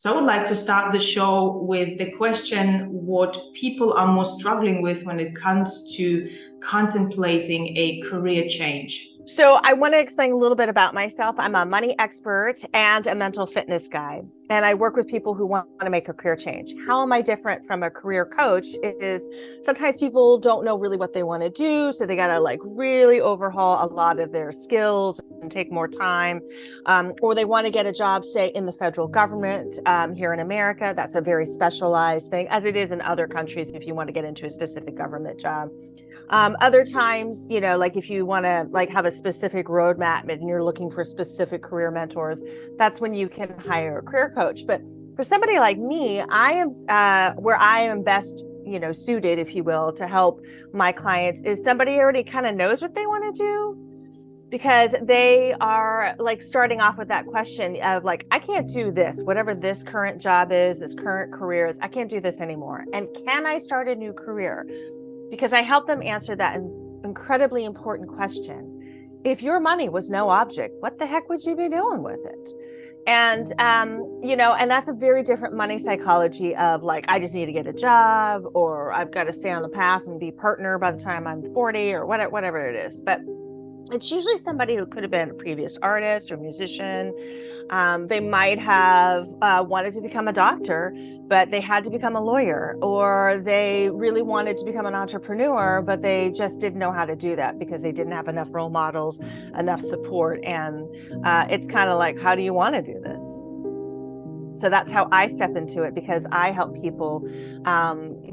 So I would like to start the show with the question what people are most struggling with when it comes to contemplating a career change. So I want to explain a little bit about myself. I'm a money expert and a mental fitness guide, and I work with people who want to make a career change. How am I different from a career coach? Is sometimes people don't know really what they want to do, so they got to like really overhaul a lot of their skills and take more time, or they want to get a job, say in the federal government here in America. That's a very specialized thing, as it is in other countries if you want to get into a specific government job. Other times, like if you want to like have a specific roadmap and you're looking for specific career mentors, that's when you can hire a career coach. But for somebody like me, I am where I am best, suited, if you will, to help my clients is somebody who already kind of knows what they want to do, because they are like starting off with that question of like, I can't do this, whatever this current job is, this current career is, I can't do this anymore. And can I start a new career? Because I help them answer that incredibly important question. If your money was no object, what the heck would you be doing with it? And and that's a very different money psychology of like, I just need to get a job, or I've got to stay on the path and be partner by the time I'm 40, or whatever it is. But it's usually somebody who could have been a previous artist or musician. They might have wanted to become a doctor, but they had to become a lawyer, or they really wanted to become an entrepreneur, but they just didn't know how to do that because they didn't have enough role models, enough support. And it's kind of like, how do you want to do this? So that's how I step into it, because I help people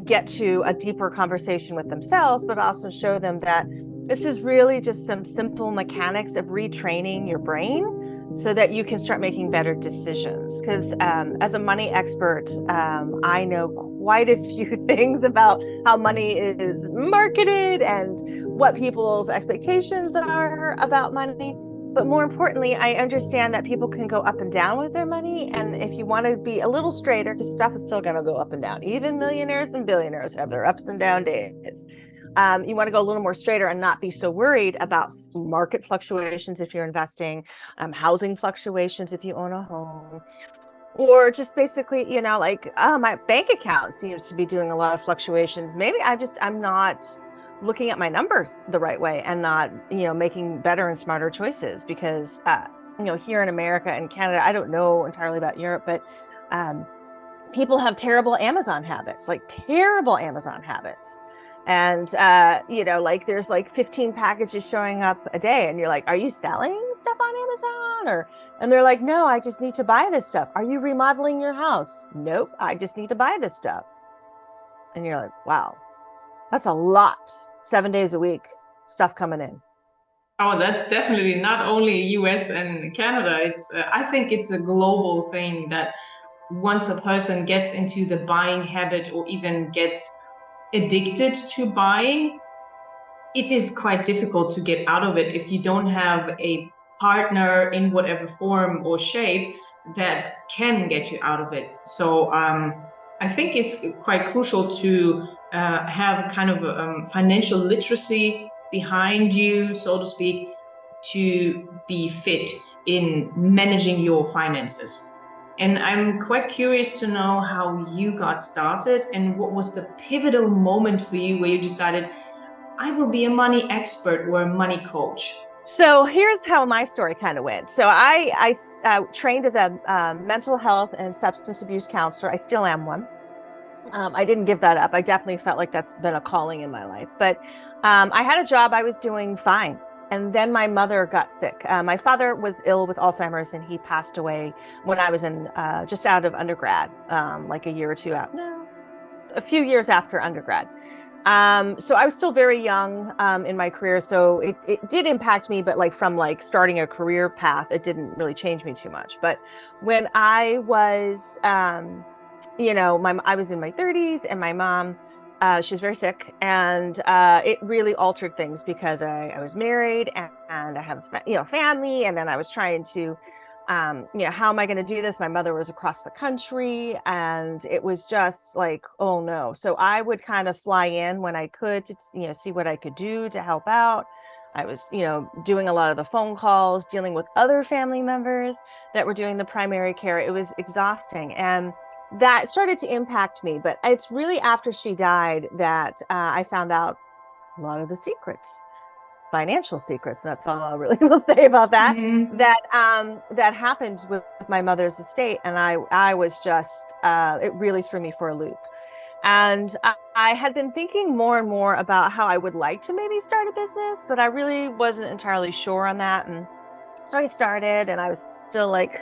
get to a deeper conversation with themselves, but also show them that this is really just some simple mechanics of retraining your brain so that you can start making better decisions. Because as a money expert, I know quite a few things about how money is marketed and what people's expectations are about money. But more importantly, I understand that people can go up and down with their money. And if you want to be a little straighter, because stuff is still going to go up and down, even millionaires and billionaires have their ups and down days. You want to go a little more straighter and not be so worried about market fluctuations if you're investing, housing fluctuations if you own a home, or just basically, like, oh, my bank account seems to be doing a lot of fluctuations. Maybe I'm not looking at my numbers the right way and not, making better and smarter choices, because, here in America and Canada, I don't know entirely about Europe, but people have terrible Amazon habits, like terrible Amazon habits. And, like there's like 15 packages showing up a day and you're like, are you selling stuff on Amazon? And they're like, no, I just need to buy this stuff. Are you remodeling your house? Nope, I just need to buy this stuff. And you're like, wow, that's a lot, 7 days a week, stuff coming in. Oh, that's definitely not only US and Canada. I think it's a global thing that once a person gets into the buying habit or even gets addicted to buying, it is quite difficult to get out of it if you don't have a partner in whatever form or shape that can get you out of it. So I think it's quite crucial to have kind of financial literacy behind you, so to speak, to be fit in managing your finances. And I'm quite curious to know how you got started and what was the pivotal moment for you where you decided, I will be a money expert or a money coach. So here's how my story kind of went. So I trained as a mental health and substance abuse counselor. I still am one. I didn't give that up. I definitely felt like that's been a calling in my life. But I had a job. I was doing fine. And then my mother got sick. My father was ill with Alzheimer's, and he passed away when I was in just out of undergrad, like a year or two out. No, a few years after undergrad. So I was still very young in my career. So it did impact me, but like from like starting a career path, it didn't really change me too much. But when I was, I was in my 30s, and my mom, she was very sick, and it really altered things because I was married, and I have, family. And then I was trying to how am I going to do this? My mother was across the country, and it was just like, oh no. So I would kind of fly in when I could to, see what I could do to help out. I was, doing a lot of the phone calls, dealing with other family members that were doing the primary care. It was exhausting. And that started to impact me. But it's really after she died that I found out a lot of the secrets, financial secrets. That's all I really will say about that. Mm-hmm. That happened with my mother's estate, and I was just it really threw me for a loop. And I had been thinking more and more about how I would like to maybe start a business, but I really wasn't entirely sure on that. And so I started, and I was still like,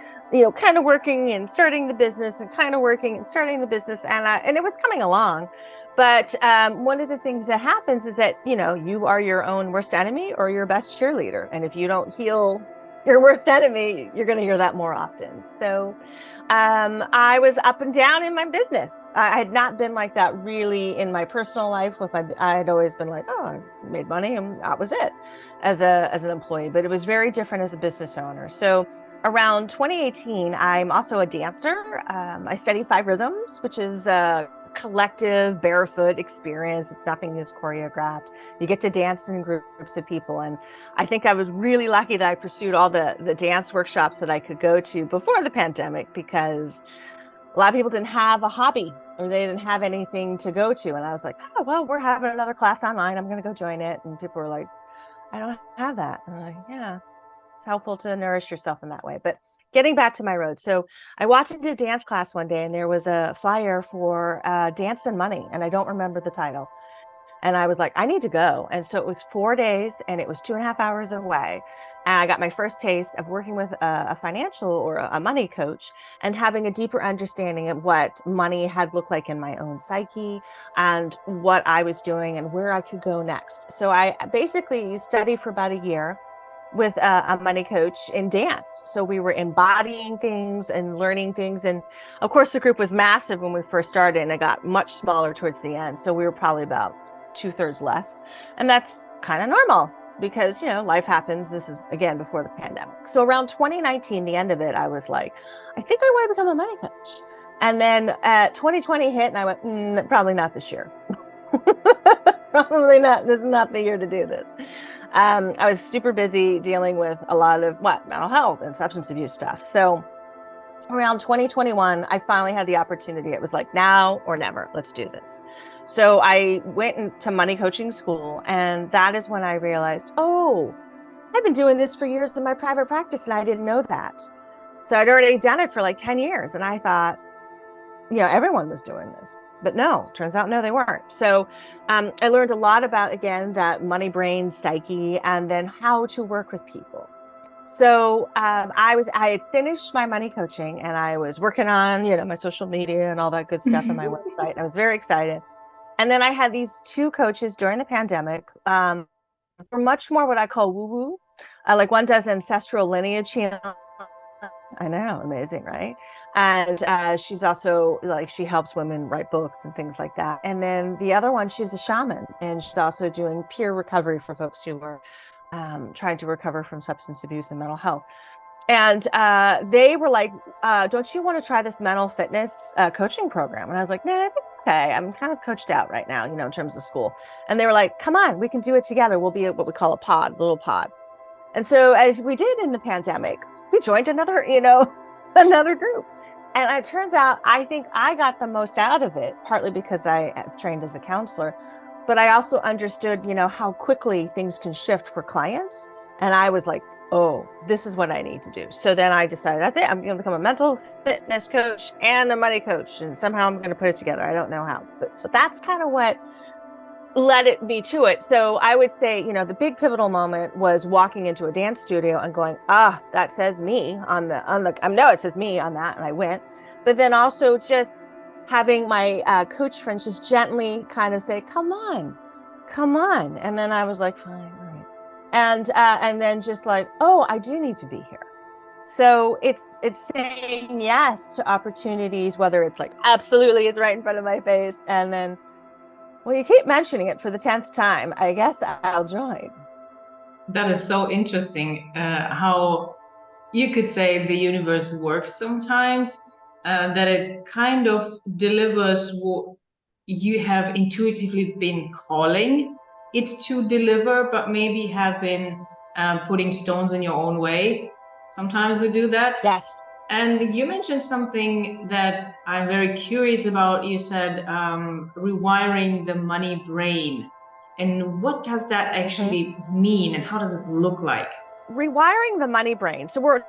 kind of working and starting the business, and kind of working and starting the business, and it was coming along. But one of the things that happens is that you are your own worst enemy or your best cheerleader, and if you don't heal your worst enemy, you're going to hear that more often. So I was up and down in my business. I had not been like that really in my personal life. I had always been like, oh, I made money and that was it as an employee. But it was very different as a business owner. So around 2018, I'm also a dancer. I study five rhythms, which is a collective barefoot experience. It's nothing is choreographed. You get to dance in groups of people, and I think I was really lucky that I pursued all the dance workshops that I could go to before the pandemic, because a lot of people didn't have a hobby or they didn't have anything to go to. And I was like, oh, well, we're having another class online. I'm going to go join it. And people were like, I don't have that. And I'm like, yeah, it's helpful to nourish yourself in that way. But getting back to my road. So I walked into a dance class one day, and there was a flyer for Dance and Money. And I don't remember the title. And I was like, I need to go. And so it was 4 days, and it was 2.5 hours away. And I got my first taste of working with a financial or a money coach, and having a deeper understanding of what money had looked like in my own psyche and what I was doing and where I could go next. So I basically studied for about a year with a money coach in dance. So we were embodying things and learning things. And of course, the group was massive when we first started, and it got much smaller towards the end. So we were probably about 2/3 less. And that's kind of normal because, life happens. This is, again, before the pandemic. So around 2019, the end of it, I was like, I think I want to become a money coach. And then 2020 hit, and I went, probably not this year. Probably not. This is not the year to do this. I was super busy dealing with a lot of mental health and substance abuse stuff. So around 2021, I finally had the opportunity. It was like now or never. Let's do this. So I went into money coaching school, and that is when I realized, oh, I've been doing this for years in my private practice, and I didn't know that. So I'd already done it for like 10 years, and I thought, everyone was doing this. But no, turns out, no, they weren't. So I learned a lot about, again, that money, brain, psyche, and then how to work with people. So I had finished my money coaching, and I was working on, my social media and all that good stuff on my website. I was very excited. And then I had these two coaches during the pandemic for much more what I call woo-woo. Like one does ancestral lineage healing. I know, amazing, right? And she's also like, she helps women write books and things like that. And then the other one, she's a shaman, and she's also doing peer recovery for folks who are trying to recover from substance abuse and mental health. And they were like, don't you want to try this mental fitness coaching program? And I was like, nah, I think okay, I'm kind of coached out right now, in terms of school. And they were like, come on, we can do it together. We'll be what we call a little pod. And so as we did in the pandemic, we joined another, another group. And it turns out, I think I got the most out of it, partly because I have trained as a counselor, but I also understood, how quickly things can shift for clients. And I was like, oh, this is what I need to do. So then I decided, that's it. I'm going to become a mental fitness coach and a money coach. And somehow I'm going to put it together. I don't know how, but so that's kind of what led me to it. So I would say, the big pivotal moment was walking into a dance studio and going, that says me on the, I know it says me on that. And I went, but then also just having my coach friends just gently kind of say, come on. And then I was like, fine, all right. And then just like, oh, I do need to be here. So it's saying yes to opportunities, whether it's like, absolutely, it's right in front of my face. And then, well, you keep mentioning it for the 10th time, I guess I'll join. That is so interesting, how you could say the universe works sometimes, that it kind of delivers what you have intuitively been calling. it to deliver, but maybe have been putting stones in your own way. Sometimes we do that. Yes. And you mentioned something that I'm very curious about. You said rewiring the money brain. And what does that actually mean, and how does it look like? Rewiring the money brain. So we're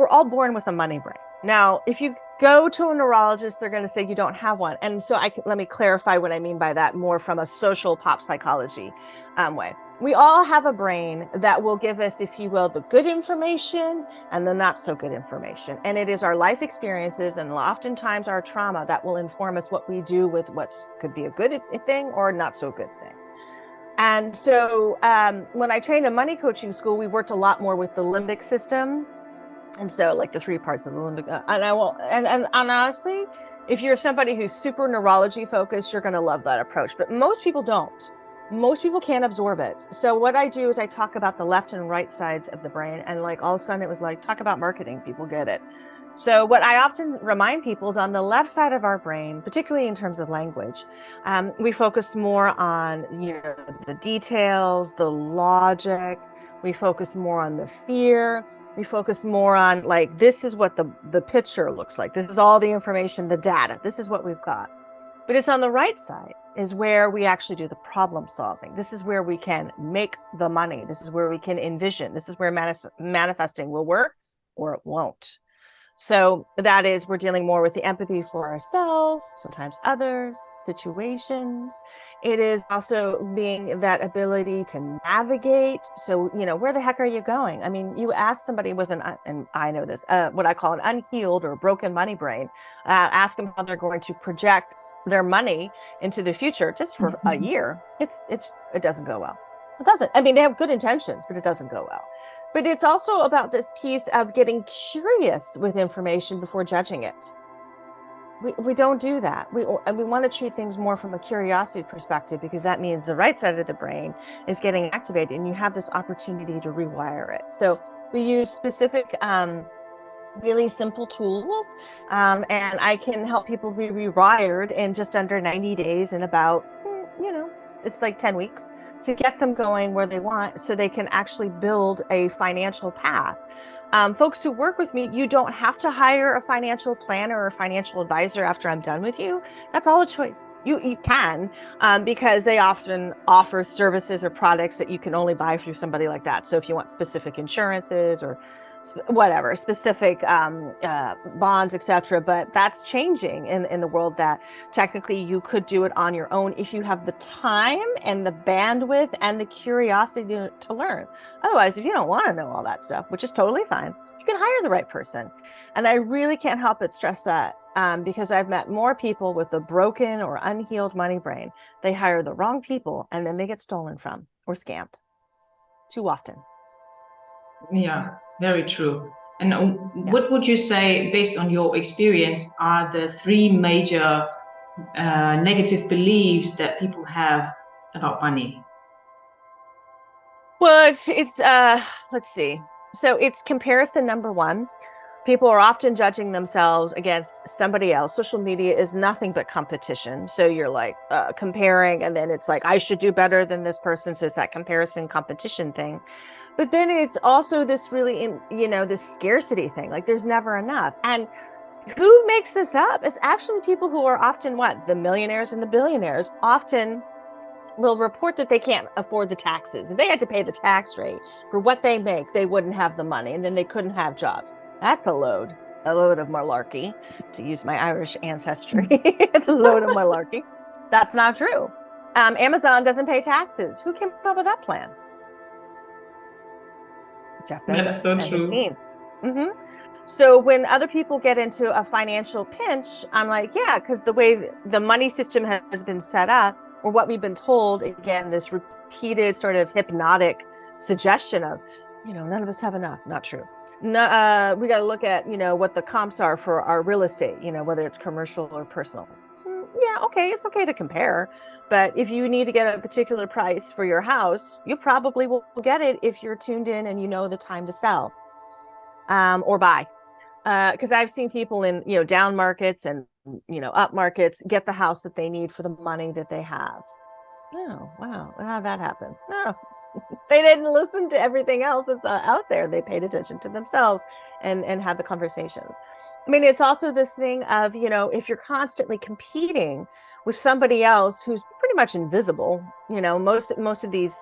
all born with a money brain. Now, if you go to a neurologist, they're going to say you don't have one. And so let me clarify what I mean by that more from a social pop psychology way. We all have a brain that will give us, if you will, the good information and the not so good information. And it is our life experiences and oftentimes our trauma that will inform us what we do with what could be a good thing or not so good thing. And so when I trained in money coaching school, we worked a lot more with the limbic system. And so like the three parts of the limbic, and honestly, if you're somebody who's super neurology focused, you're going to love that approach. But most people don't. Most people can't absorb it. So what I do is I talk about the left and right sides of the brain. And like all of a sudden it was like, talk about marketing, people get it. So what I often remind people is on the left side of our brain, particularly in terms of language, we focus more on the details, the logic. We focus more on the fear. We focus more on like, this is what the picture looks like. This is all the information, the data. This is what we've got. But it's on the right side is where we actually do the problem solving. This is where we can make the money. This is where we can envision. This is where manifesting will work or it won't. So that is, we're dealing more with the empathy for ourselves, sometimes others, situations. It is also being that ability to navigate. So, where the heck are you going? I mean, you ask somebody with and I know this, what I call an unhealed or broken money brain, ask them how they're going to project their money into the future just for a year. It doesn't go well. It doesn't. I mean, they have good intentions, but it doesn't go well. But it's also about this piece of getting curious with information before judging it. We don't do that. We want to treat things more from a curiosity perspective, because that means the right side of the brain is getting activated and you have this opportunity to rewire it. So we use specific, really simple tools, and I can help people be rewired in just under 90 days in about, it's like 10 weeks to get them going where they want so they can actually build a financial path. Folks who work with me, you don't have to hire a financial planner or a financial advisor after I'm done with you. That's all a choice. You can, because they often offer services or products that you can only buy through somebody like that. So if you want specific insurances or whatever, specific bonds, etc. But that's changing in the world, that technically you could do it on your own if you have the time and the bandwidth and the curiosity to learn. Otherwise, if you don't want to know all that stuff, which is totally fine, you can hire the right person. And I really can't help but stress that, because I've met more people with a broken or unhealed money brain. They hire the wrong people and then they get stolen from or scammed too often. Yeah, very true. And what would you say, based on your experience, are the three major negative beliefs that people have about money? Well, it's let's see. So it's comparison, number one. People are often judging themselves against somebody else. Social media is nothing but competition. So you're like comparing, and then it's like, I should do better than this person. So it's that comparison competition thing. But then it's also this really, this scarcity thing. Like there's never enough. And who makes this up? It's actually people who are often the millionaires and the billionaires often will report that they can't afford the taxes. If they had to pay the tax rate for what they make, they wouldn't have the money, and then they couldn't have jobs. That's a load of malarkey, to use my Irish ancestry. It's a load of malarkey. That's not true. Amazon doesn't pay taxes. Who came up with that plan? Jeff Bezos That's so and true. his team. So when other people get into a financial pinch, I'm like, yeah, because the way the money system has been set up, or what we've been told, again, this repeated sort of hypnotic suggestion of, none of us have enough. Not true. No, we got to look at, what the comps are for our real estate, whether it's commercial or personal. Yeah, okay, it's okay to compare. But if you need to get a particular price for your house, you probably will get it if you're tuned in and you know the time to sell, or buy. Because I've seen people in, down markets and, up markets get the house that they need for the money that they have. Oh, wow. How'd that happen? No, they didn't listen to everything else that's out there. They paid attention to themselves and had the conversations. I mean, it's also this thing of, if you're constantly competing with somebody else who's pretty much invisible, most of these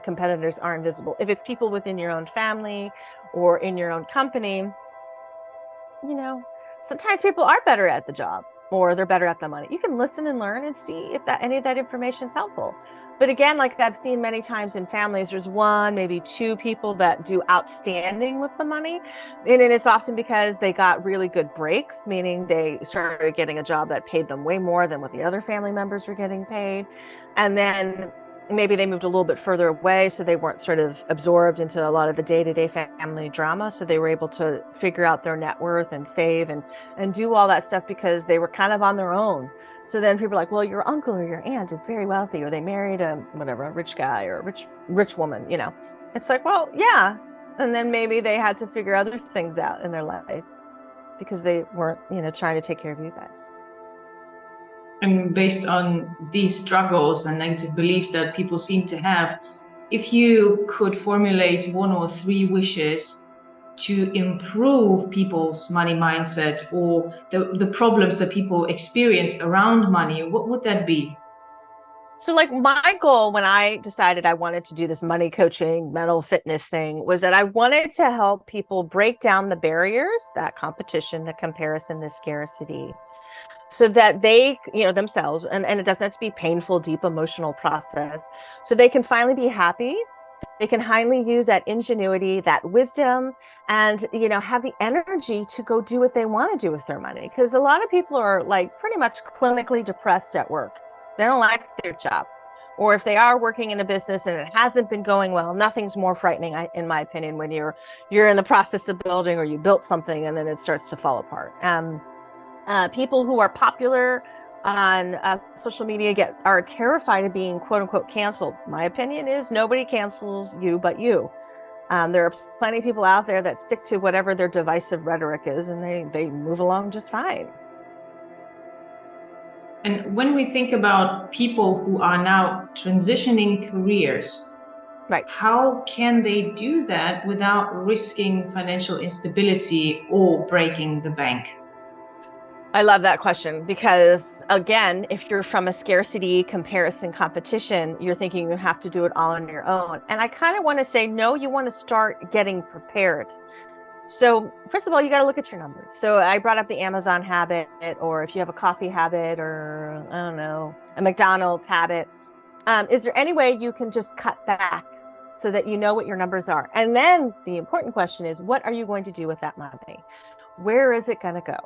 competitors are invisible. If it's people within your own family or in your own company, you know, sometimes people are better at the job or they're better at the money. You can listen and learn and see if that any of that information is helpful. But again, like I've seen many times in families, there's one, maybe two people that do outstanding with the money. And it's often because they got really good breaks, meaning they started getting a job that paid them way more than what the other family members were getting paid. And then maybe they moved a little bit further away, so they weren't sort of absorbed into a lot of the day-to-day family drama, so they were able to figure out their net worth and save and do all that stuff because they were kind of on their own. So then people are like, well, your uncle or your aunt is very wealthy, or they married a whatever, a rich guy or a rich woman. It's like, well, yeah. And then maybe they had to figure other things out in their life because they weren't trying to take care of you guys. And based on these struggles and negative beliefs that people seem to have, if you could formulate one or three wishes to improve people's money mindset or the problems that people experience around money, what would that be? So, like, my goal when I decided I wanted to do this money coaching, mental fitness thing was that I wanted to help people break down the barriers, that competition, the comparison, the scarcity, so that they, themselves, and it doesn't have to be painful, deep emotional process, so they can finally be happy. They can finally use that ingenuity, that wisdom, and, have the energy to go do what they want to do with their money. Because a lot of people are like pretty much clinically depressed at work. They don't like their job. Or if they are working in a business and it hasn't been going well, nothing's more frightening, in my opinion, when you're in the process of building or you built something and then it starts to fall apart. People who are popular on social media are terrified of being quote unquote canceled. My opinion is nobody cancels you but you. There are plenty of people out there that stick to whatever their divisive rhetoric is, and they move along just fine. And when we think about people who are now transitioning careers, Right. how can they do that without risking financial instability or breaking the bank? I love that question because, again, if you're from a scarcity, comparison, competition, you're thinking you have to do it all on your own. And I kind of want to say, no, you want to start getting prepared. So, first of all, you got to look at your numbers. So, I brought up the Amazon habit, or if you have a coffee habit, or I don't know, a McDonald's habit. Is there any way you can just cut back so that you know what your numbers are? And then the important question is, what are you going to do with that money? Where is it going to go?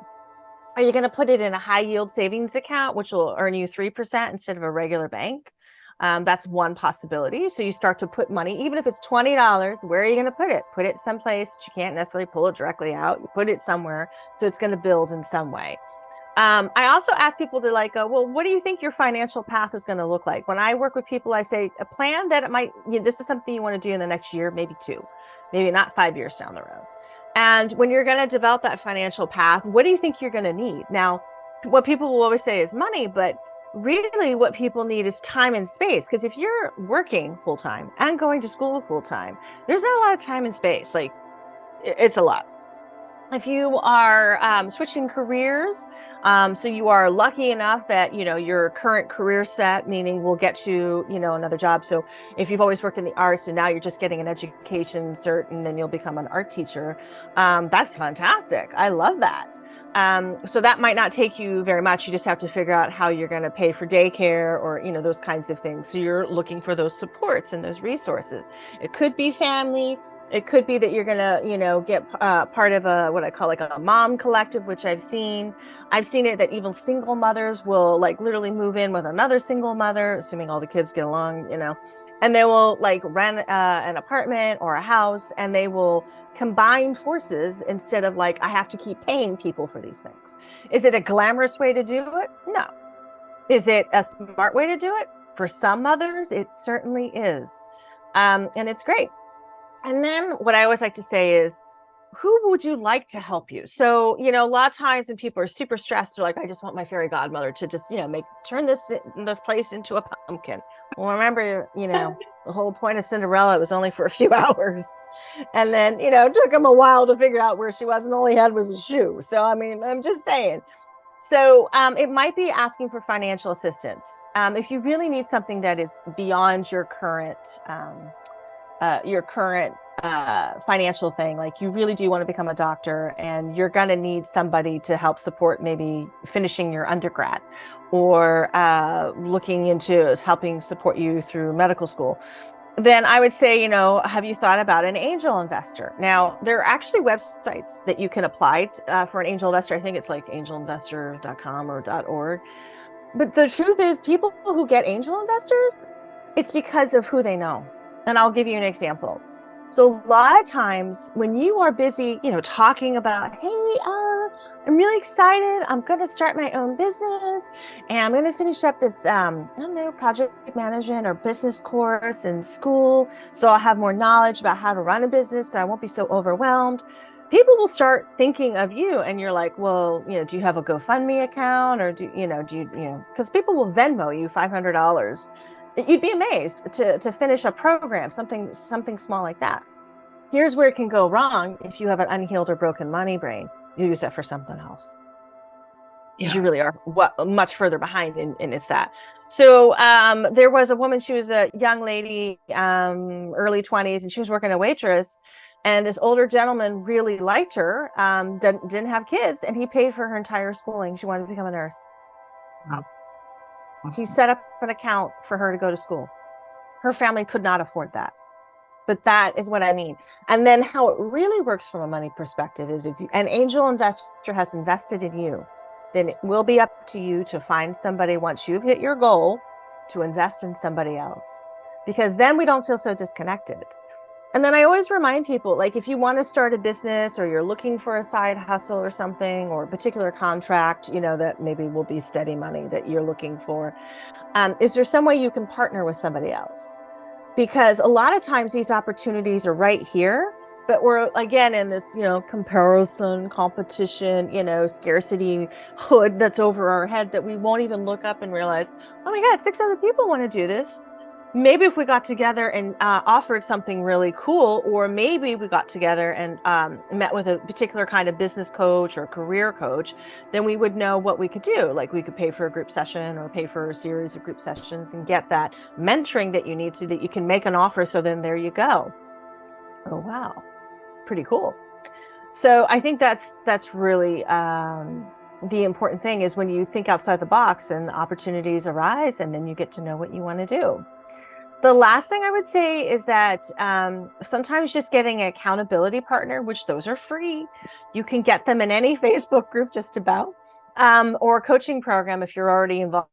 Are you going to put it in a high yield savings account, which will earn you 3% instead of a regular bank? That's one possibility. So you start to put money, even if it's $20, where are you going to put it? Put it someplace that you can't necessarily pull it directly out. You put it somewhere so it's going to build in some way. I also ask people to well, what do you think your financial path is going to look like? When I work with people, I say a plan that this is something you want to do in the next year, maybe two, maybe not 5 years down the road. And when you're going to develop that financial path, what do you think you're going to need? Now, what people will always say is money, but really what people need is time and space. Because if you're working full time and going to school full time, there's not a lot of time and space. Like, it's a lot. If you are switching careers, so you are lucky enough that your current career set, meaning will get you another job. So if you've always worked in the arts and now you're just getting an education cert and then you'll become an art teacher, that's fantastic. I love that. So that might not take you very much. You just have to figure out how you're going to pay for daycare or those kinds of things. So you're looking for those supports and those resources. It could be family. It could be that you're going to, get part of what I call like a mom collective, which I've seen. I've seen it that even single mothers will like literally move in with another single mother, assuming all the kids get along, and they will like rent an apartment or a house, and they will combine forces instead of like, I have to keep paying people for these things. Is it a glamorous way to do it? No. Is it a smart way to do it? For some mothers, it certainly is. And it's great. And then what I always like to say is who would you like to help you? So, a lot of times when people are super stressed, they're like, I just want my fairy godmother to just, turn this place into a pumpkin. Well, remember, the whole point of Cinderella was only for a few hours. And then, it took them a while to figure out where she was, and all he had was a shoe. So, I mean, I'm just saying. So it might be asking for financial assistance. If you really need something that is beyond your current financial thing, like you really do want to become a doctor and you're going to need somebody to help support maybe finishing your undergrad, or looking into helping support you through medical school, then I would say, have you thought about an angel investor? Now, there are actually websites that you can apply for an angel investor. I think it's like angelinvestor.com or .org. But the truth is, people who get angel investors, it's because of who they know. And I'll give you an example. So a lot of times when you are busy, talking about, hey, I'm really excited. I'm going to start my own business and I'm going to finish up this, I don't know, project management or business course in school. So I'll have more knowledge about how to run a business. So I won't be so overwhelmed. People will start thinking of you, and you're like, well, do you have a GoFundMe account, or do you, because people will Venmo you $500. You'd be amazed to finish a program, something small like that. Here's where it can go wrong. If you have an unhealed or broken money brain, you use that for something else. Because you really are much further behind, and it's that. So there was a woman, she was a young lady, early 20s, and she was working a waitress. And this older gentleman really liked her, didn't have kids, and he paid for her entire schooling. She wanted to become a nurse. Wow. Awesome. He set up an account for her to go to school. Her family could not afford that. But that is what I mean. And then how it really works from a money perspective is, if an angel investor has invested in you, then it will be up to you to find somebody, once you've hit your goal, to invest in somebody else. Because then we don't feel so disconnected. And then I always remind people, like, if you want to start a business, or you're looking for a side hustle or something, or a particular contract, that maybe will be steady money that you're looking for, is there some way you can partner with somebody else? Because a lot of times these opportunities are right here, but we're again in this, comparison, competition, scarcity hood that's over our head, that we won't even look up and realize, oh my God, 6 other people want to do this. Maybe if we got together and offered something really cool, or maybe we got together and met with a particular kind of business coach or career coach, then we would know what we could do. Like, we could pay for a group session or pay for a series of group sessions and get that mentoring that you need, so that you can make an offer. So then there you go. Oh, wow. Pretty cool. So I think that's really the important thing, is when you think outside the box and opportunities arise, and then you get to know what you want to do. The last thing I would say is that sometimes just getting an accountability partner, which those are free, you can get them in any Facebook group just about, or a coaching program if you're already involved.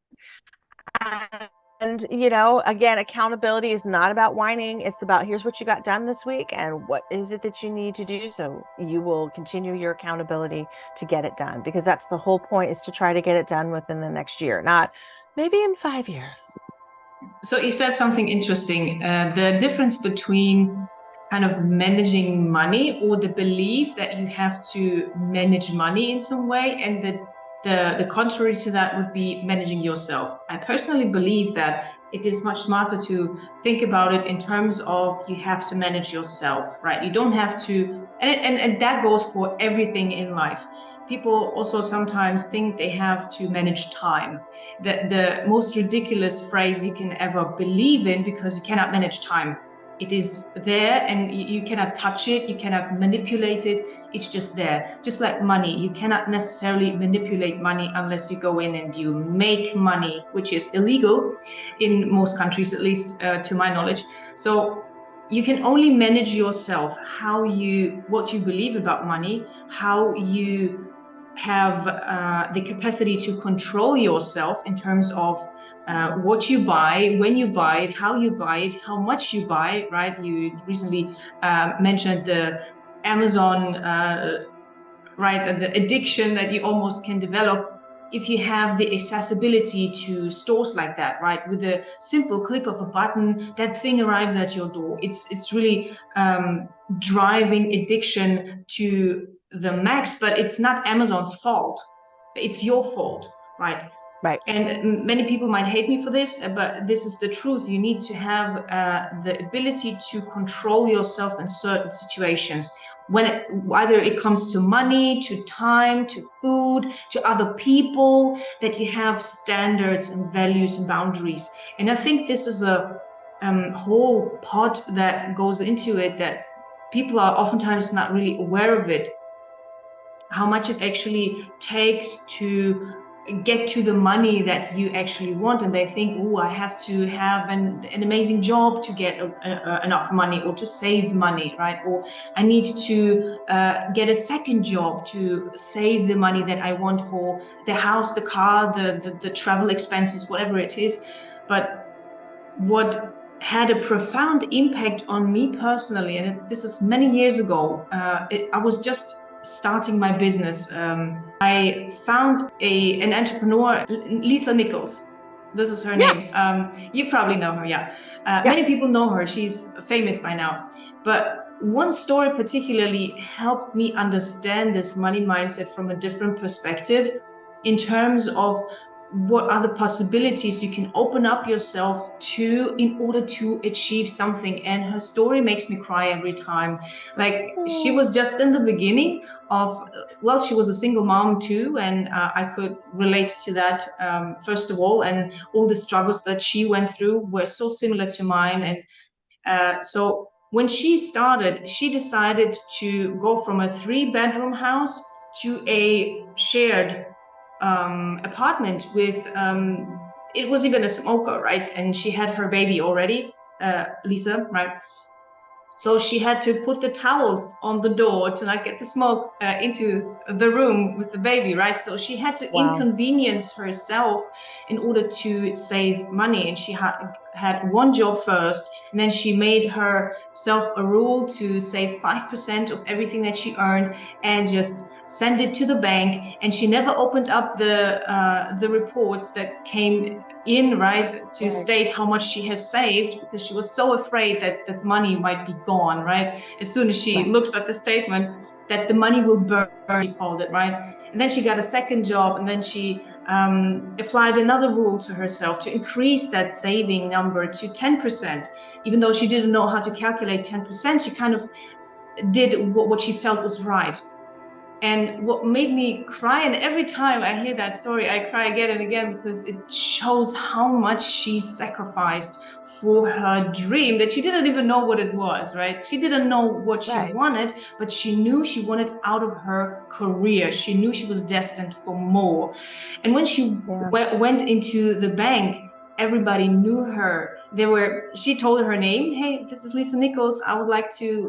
And, again, accountability is not about whining. It's about, here's what you got done this week, and what is it that you need to do, so you will continue your accountability to get it done. Because that's the whole point, is to try to get it done within the next year, not maybe in 5 years. So you said something interesting, the difference between kind of managing money, or the belief that you have to manage money in some way, and the contrary to that would be managing yourself. I personally believe that it is much smarter to think about it in terms of, you have to manage yourself, right? You don't have to, and that goes for everything in life. People also sometimes think they have to manage time. The most ridiculous phrase you can ever believe in, because you cannot manage time. It is there, and you cannot touch it, you cannot manipulate it. It's just there. Just like money, you cannot necessarily manipulate money unless you go in and you make money, which is illegal in most countries, at least to my knowledge. So you can only manage yourself, what you believe about money, how you have the capacity to control yourself in terms of what you buy, when you buy it, how you buy it, how much you buy, right? You recently mentioned the Amazon, right, the addiction that you almost can develop. if you have the accessibility to stores like that, right? With a simple click of a button, that thing arrives at your door. It's really driving addiction to the max, but it's not Amazon's fault. It's your fault, right? Right. And many people might hate me for this, but this is the truth. You need to have the ability to control yourself in certain situations. Either it comes to money, to time, to food, to other people, that you have standards and values and boundaries. And I think this is a whole pot that goes into it, that people are oftentimes not really aware of it, how much it actually takes to get to the money that you actually want. And they think, oh, I have to have an amazing job to get enough money, or to save money, right? Or I need to get a second job to save the money that I want for the house, the car, the travel expenses, whatever it is. But what had a profound impact on me personally, and this is many years ago, I was just starting my business. I found an entrepreneur, Lisa Nichols. This is her name. You probably know her, yeah. Many people know her. She's famous by now. But one story particularly helped me understand this money mindset from a different perspective, in terms of what are the possibilities you can open up yourself to in order to achieve something. And her story makes me cry every time. Like, she was just in the beginning of, well, she was a single mom too, and I could relate to that, first of all, and all the struggles that she went through were so similar to mine. And so when she started, she decided to go from a 3-bedroom house to a shared apartment with, it was even a smoker, right? And she had her baby already, Lisa, right? So she had to put the towels on the door to not get the smoke into the room with the baby, right? So she had to inconvenience herself in order to save money. And she had one job first, and then she made herself a rule to save 5% of everything that she earned and just send it to the bank. And she never opened up the reports that came in, right, to state how much she has saved, because she was so afraid that that money might be gone, right? As soon as she looks at the statement, that the money will burn, she called it, right? And then she got a second job, and then she applied another rule to herself to increase that saving number to 10%. Even though she didn't know how to calculate 10%, she kind of did what she felt was right. And what made me cry, and every time I hear that story, I cry again and again, because it shows how much she sacrificed for her dream, that she didn't even know what it was, right? She didn't know what she wanted, but she knew she wanted out of her career. She knew she was destined for more. And when she went into the bank, everybody knew her. She told her name. Hey, this is Lisa Nichols. I would like to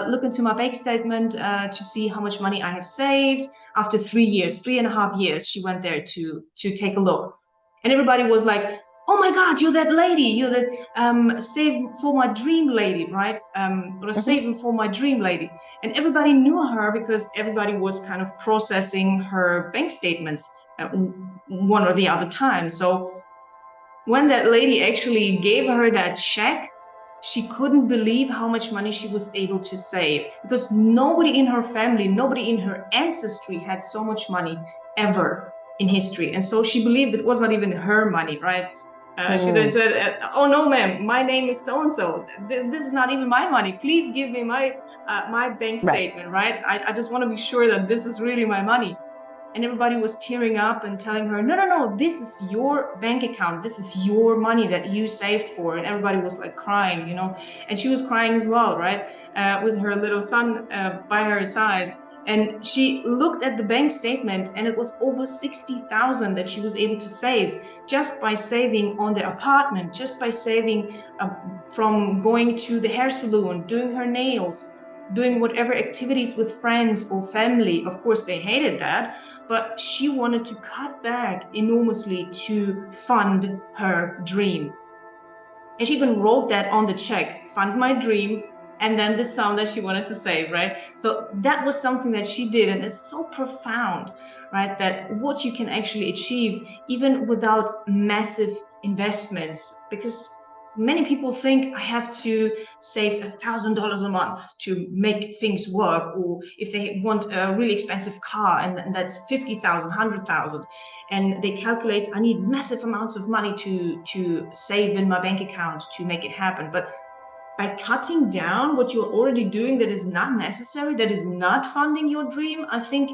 look into my bank statement to see how much money I have saved. After 3.5 years, she went there to take a look. And everybody was like, oh my God, you're that lady. You're that save for my dream lady, right? Or saving for my dream lady. And everybody knew her because everybody was kind of processing her bank statements one or the other time. So when that lady actually gave her that check, she couldn't believe how much money she was able to save, because nobody in her family, nobody in her ancestry had so much money ever in history. And so she believed it was not even her money, right? She then said, oh no, ma'am, my name is so-and-so. This is not even my money. Please give me my bank statement, right? I just want to be sure that this is really my money. And everybody was tearing up and telling her, no, no, no, this is your bank account. This is your money that you saved for. And everybody was like crying, you know, and she was crying as well, right? With her little son by her side. And she looked at the bank statement, and it was over 60,000 that she was able to save just by saving on the apartment, just by saving from going to the hair salon, doing her nails, doing whatever activities with friends or family. Of course, they hated that, but she wanted to cut back enormously to fund her dream. And she even wrote that on the check, fund my dream, and then the sum that she wanted to save, right? So that was something that she did, and it's so profound, right? That what you can actually achieve even without massive investments, because many people think I have to save $1,000 a month to make things work, or if they want a really expensive car and that's 50,000, 100,000, and they calculate I need massive amounts of money to save in my bank account to make it happen. But by cutting down what you're already doing that is not necessary, that is not funding your dream, I think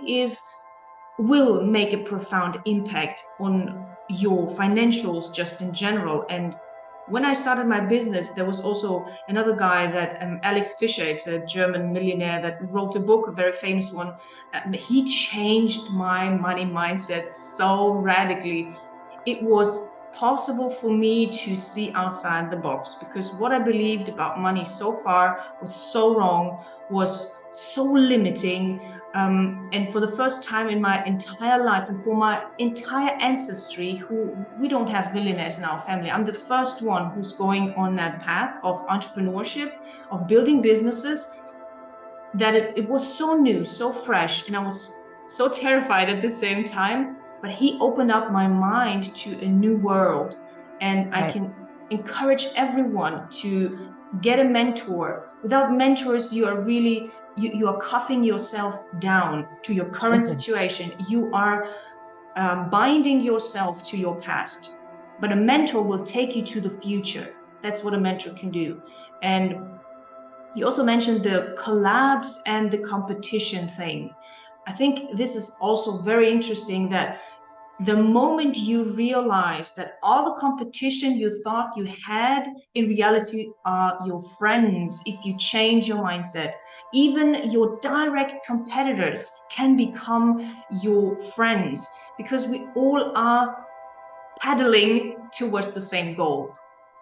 will make a profound impact on your financials just in general. And when I started my business, there was also another guy that Alex Fischer, it's a German millionaire that wrote a book, a very famous one. He changed my money mindset so radically. It was possible for me to see outside the box, because what I believed about money so far was so wrong, was so limiting. And for the first time in my entire life and for my entire ancestry, who we don't have millionaires in our family, I'm the first one who's going on that path of entrepreneurship, of building businesses, that it was so new, so fresh, and I was so terrified at the same time. But he opened up my mind to a new world, and I can encourage everyone to get a mentor. Without mentors, you are really you are cuffing yourself down to your current situation. You are binding yourself to your past. But a mentor will take you to the future. That's what a mentor can do. And you also mentioned the collabs and the competition thing. I think this is also very interesting, that the moment you realize that all the competition you thought you had in reality are your friends, if you change your mindset, even your direct competitors can become your friends, because we all are paddling towards the same goal: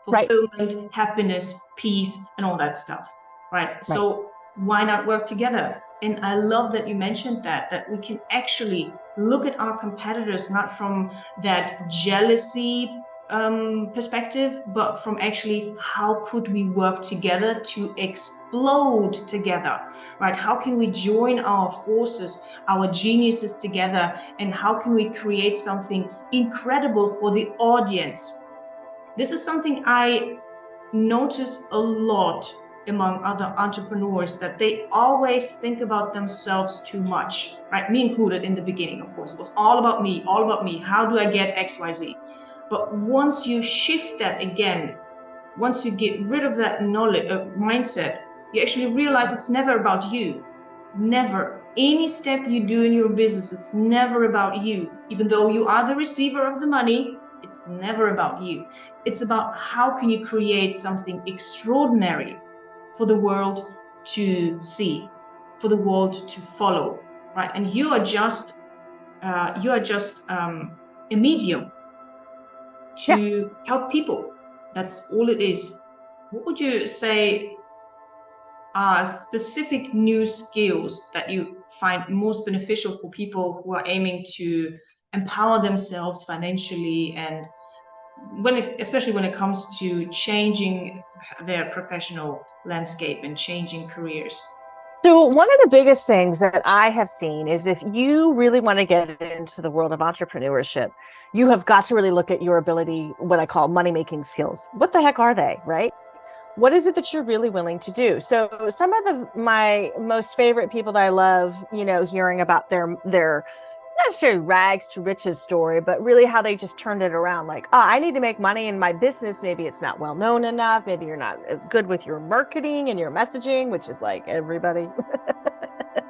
fulfillment, happiness, peace, and all that stuff, right? So why not work together? And I love that you mentioned that we can actually look at our competitors not from that jealousy perspective, but from actually how could we work together to explode together, right? How can we join our forces, our geniuses together, and how can we create something incredible for the audience? This is something I notice a lot among other entrepreneurs, that they always think about themselves too much, right? Me included in the beginning, of course. It was all about me, all about me. How do I get XYZ? But once you shift that again, once you get rid of that knowledge, mindset, you actually realize it's never about you. Never. Any step you do in your business, it's never about you. Even though you are the receiver of the money, it's never about you. It's about how can you create something extraordinary for the world to see, for the world to follow, right? And you are just a medium to help people. That's all it is. What would you say are specific new skills that you find most beneficial for people who are aiming to empower themselves financially, and especially when it comes to changing their professional landscape and changing careers? So one of the biggest things that I have seen is, if you really want to get into the world of entrepreneurship, you have got to really look at your ability, what I call money-making skills. What the heck are they, right? What is it that you're really willing to do? So some of my most favorite people that I love, hearing about their not necessarily rags to riches story, but really how they just turned it around. Like, oh, I need to make money in my business. Maybe it's not well known enough. Maybe you're not as good with your marketing and your messaging, which is like everybody.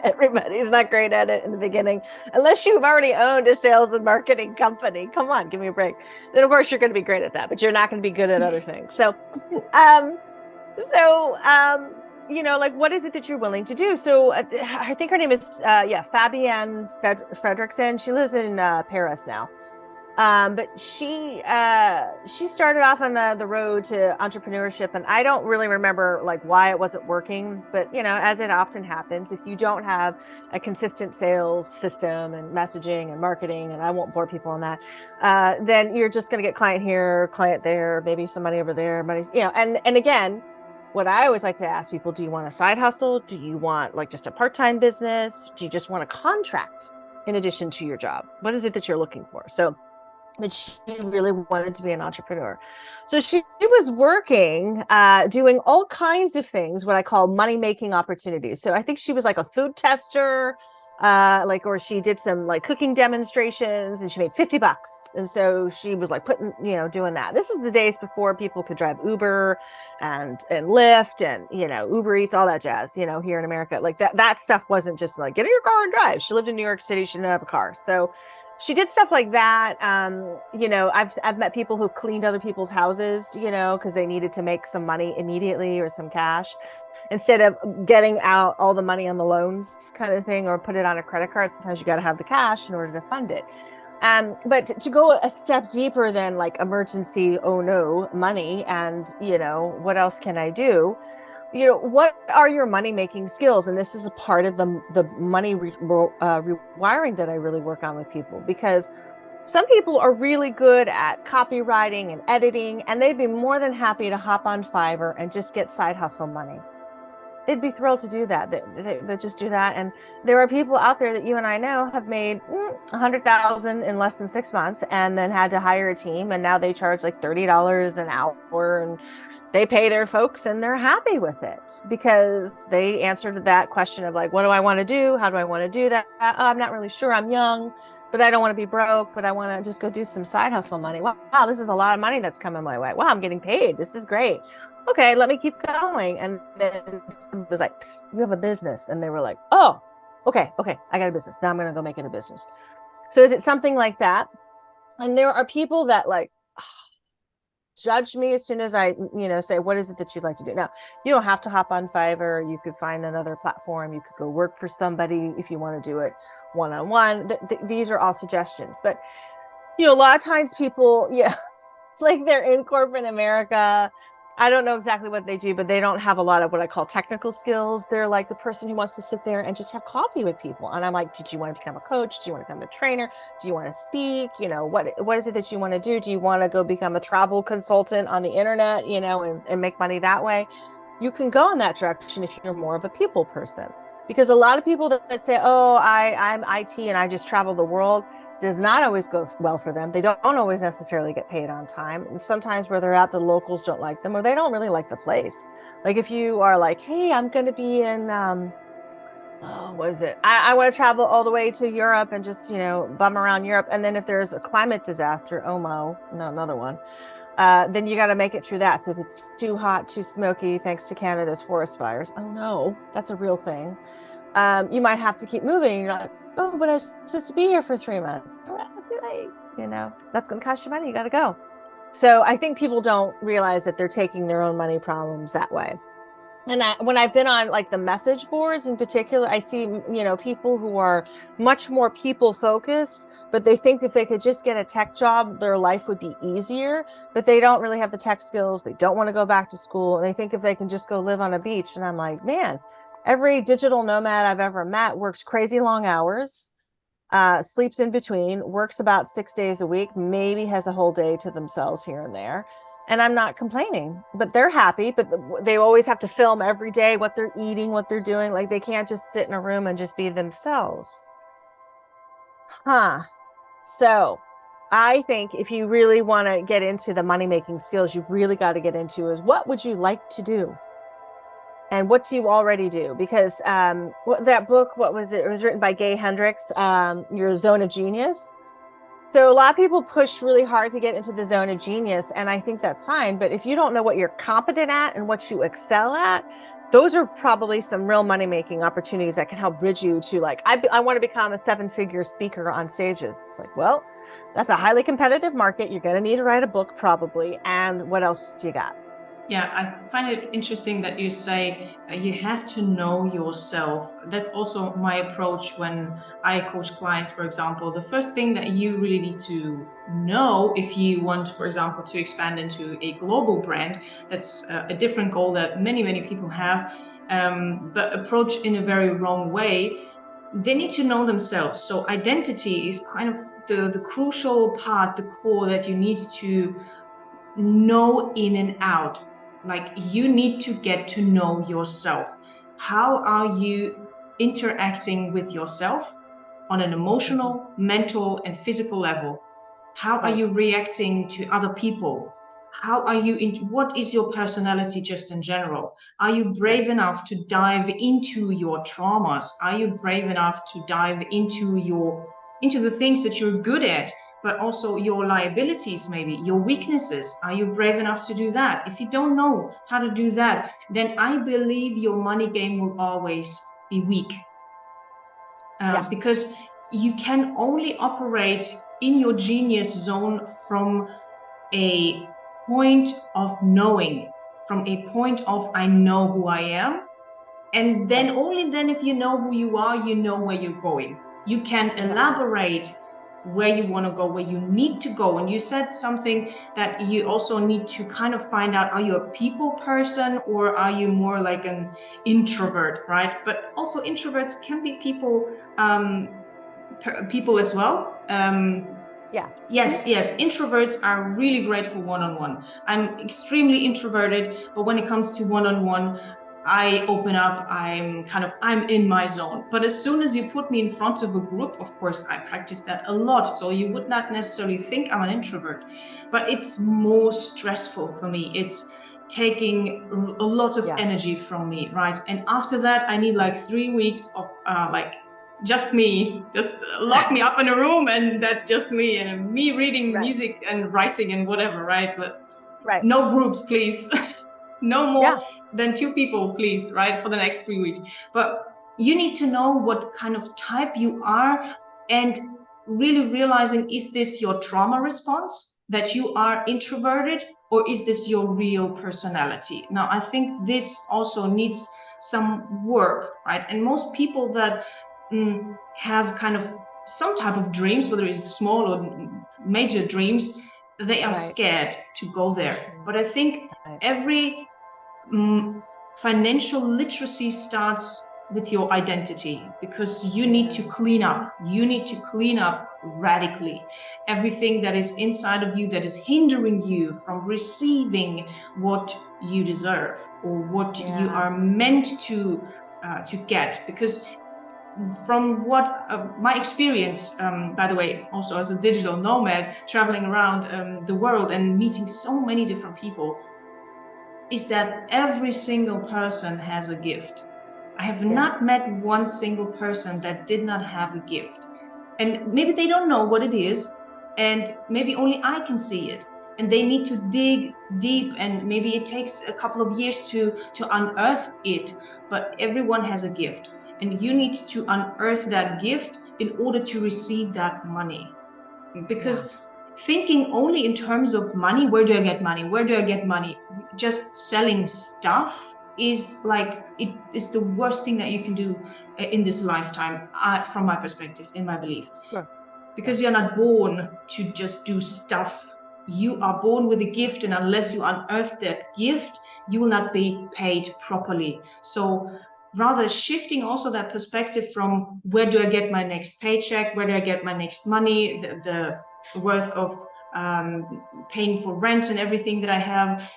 Everybody's not great at it in the beginning, unless you've already owned a sales and marketing company. Come on, give me a break. Then of course you're going to be great at that, but you're not going to be good at other things. Like, what is it that you're willing to do? So I think her name is, Fabienne Fredrickson. She lives in Paris now. But she started off on the road to entrepreneurship, and I don't really remember like why it wasn't working. But as it often happens, if you don't have a consistent sales system and messaging and marketing, and I won't bore people on that, then you're just going to get client here, client there, maybe some money over there, money, and again, what I always like to ask people, do you want a side hustle? Do you want like just a part-time business? Do you just want a contract in addition to your job? What is it that you're looking for? So, but she really wanted to be an entrepreneur. So she was working, doing all kinds of things, what I call money making opportunities. So I think she was like a food tester, or she did some like cooking demonstrations and she made $50. And so she was like doing that. This is the days before people could drive Uber and Lyft and, Uber Eats, all that jazz, here in America. Like that stuff wasn't just like get in your car and drive. She lived in New York City. She didn't have a car. So she did stuff like that. I've met people who cleaned other people's houses, because they needed to make some money immediately or some cash instead of getting out all the money on the loans kind of thing, or put it on a credit card. Sometimes you got to have the cash in order to fund it. But to go a step deeper than like emergency, oh no, money, and what else can I do? What are your money making skills? And this is a part of the money rewiring that I really work on with people, because some people are really good at copywriting and editing, and they'd be more than happy to hop on Fiverr and just get side hustle money. They'd be thrilled to do that. They'd just do that. And there are people out there that you and I know have made 100,000 in less than 6 months, and then had to hire a team, and now they charge like $30 an hour, and they pay their folks and they're happy with it because they answered that question of like, what do I want to do? How do I want to do that? Oh, I'm not really sure. I'm young, but I don't want to be broke, but I want to just go do some side hustle money. Wow, this is a lot of money that's coming my way. Wow, I'm getting paid. This is great. Okay, let me keep going. And then it was like, you have a business. And they were like, oh, okay, I got a business. Now I'm going to go make it a business. So is it something like that? And there are people that like, judge me as soon as I, say, what is it that you'd like to do? Now, you don't have to hop on Fiverr. You could find another platform. You could go work for somebody if you want to do it one-on-one. These are all suggestions. But, a lot of times people, like they're in corporate America. I don't know exactly what they do, but they don't have a lot of what I call technical skills. They're like the person who wants to sit there and just have coffee with people. And I'm like, did you want to become a coach? Do you want to become a trainer? Do you want to speak? What is it that you want to do? Do you want to go become a travel consultant on the internet, and make money that way? You can go in that direction if you're more of a people person. Because a lot of people that say, oh, I'm IT and I just travel the world, does not always go well for them. They don't always necessarily get paid on time. And sometimes where they're at, the locals don't like them, or they don't really like the place. Like if you are like, hey, I'm going to be in, what is it? I want to travel all the way to Europe and just, bum around Europe. And then if there's a climate disaster, no, another one, then you got to make it through that. So if it's too hot, too smoky, thanks to Canada's forest fires, oh no, that's a real thing. You might have to keep moving. You're like, oh, but I was supposed to be here for 3 months. Too late. That's going to cost you money. You got to go. So I think people don't realize that they're taking their own money problems that way. And when I've been on like the message boards in particular, I see, people who are much more people focused, but they think if they could just get a tech job, their life would be easier, but they don't really have the tech skills. They don't want to go back to school. And they think if they can just go live on a beach. And I'm like, man, every digital nomad I've ever met works crazy long hours, sleeps in between, works about 6 days a week, maybe has a whole day to themselves here and there. And I'm not complaining, but they're happy, but they always have to film every day what they're eating, what they're doing. Like they can't just sit in a room and just be themselves. So I think if you really want to get into the money-making skills, you've really got to get into is what would you like to do? And what do you already do? Because that book, what was it? It was written by Gay Hendricks, Your Zone of Genius. So a lot of people push really hard to get into the zone of genius, and I think that's fine. But if you don't know what you're competent at and what you excel at, those are probably some real money-making opportunities that can help bridge you to like, I want to become a 7-figure speaker on stages. It's like, well, that's a highly competitive market. You're going to need to write a book probably. And what else do you got? Yeah, I find it interesting that you say you have to know yourself. That's also my approach when I coach clients, for example. The first thing that you really need to know if you want, for example, to expand into a global brand, that's a different goal that many, many people have, but approach in a very wrong way. They need to know themselves. So identity is kind of the crucial part, the core that you need to know in and out. Like, you need to get to know yourself. How are you interacting with yourself on an emotional, mental, and physical level? How are you reacting to other people? How are you what is your personality just in general? Are you brave enough to dive into your traumas? Are you brave enough to dive into the things that you're good at, but also your liabilities, maybe your weaknesses? Are you brave enough to do that? If you don't know how to do that, then I believe your money game will always be weak. Because you can only operate in your genius zone from a point of knowing, from a point of I know who I am. And then only then, if you know who you are, you know where you're going. You can elaborate where you want to go, where you need to go. And you said something that you also need to kind of find out, are you a people person or are you more like an introvert, right? But also introverts can be people as well. Yes, introverts are really great for one-on-one. I'm extremely introverted, but when it comes to one-on-one, I open up, I'm in my zone. But as soon as you put me in front of a group, of course, I practice that a lot. So you would not necessarily think I'm an introvert, but it's more stressful for me. It's taking a lot of energy from me, right? And after that, I need like 3 weeks of just me, just lock me up in a room and that's just me and me reading music and writing and whatever, right? But no groups, please. No more than 2 people, please, right? For the next 3 weeks. But you need to know what kind of type you are and really realizing, is this your trauma response that you are introverted, or is this your real personality? Now, I think this also needs some work, right? And most people that have kind of some type of dreams, whether it's small or major dreams, they are scared to go there. But I think every financial literacy starts with your identity, because you need to clean up. You need to clean up radically everything that is inside of you that is hindering you from receiving what you deserve or what you are meant to get. Because from what my experience, by the way, also as a digital nomad, traveling around the world and meeting so many different people, is that every single person has a gift. I have not met one single person that did not have a gift. And maybe they don't know what it is, and maybe only I can see it. And they need to dig deep, and maybe it takes a couple of years to unearth it. But everyone has a gift, and you need to unearth that gift in order to receive that money. Because thinking only in terms of money, where do I get money? Where do I get money? Just selling stuff is like, it is the worst thing that you can do in this lifetime, from my perspective, in my belief. Because you're not born to just do stuff. You are born with a gift, and unless you unearth that gift, you will not be paid properly. So rather shifting also that perspective from where do I get my next paycheck, where do I get my next money, the worth of paying for rent and everything that I have,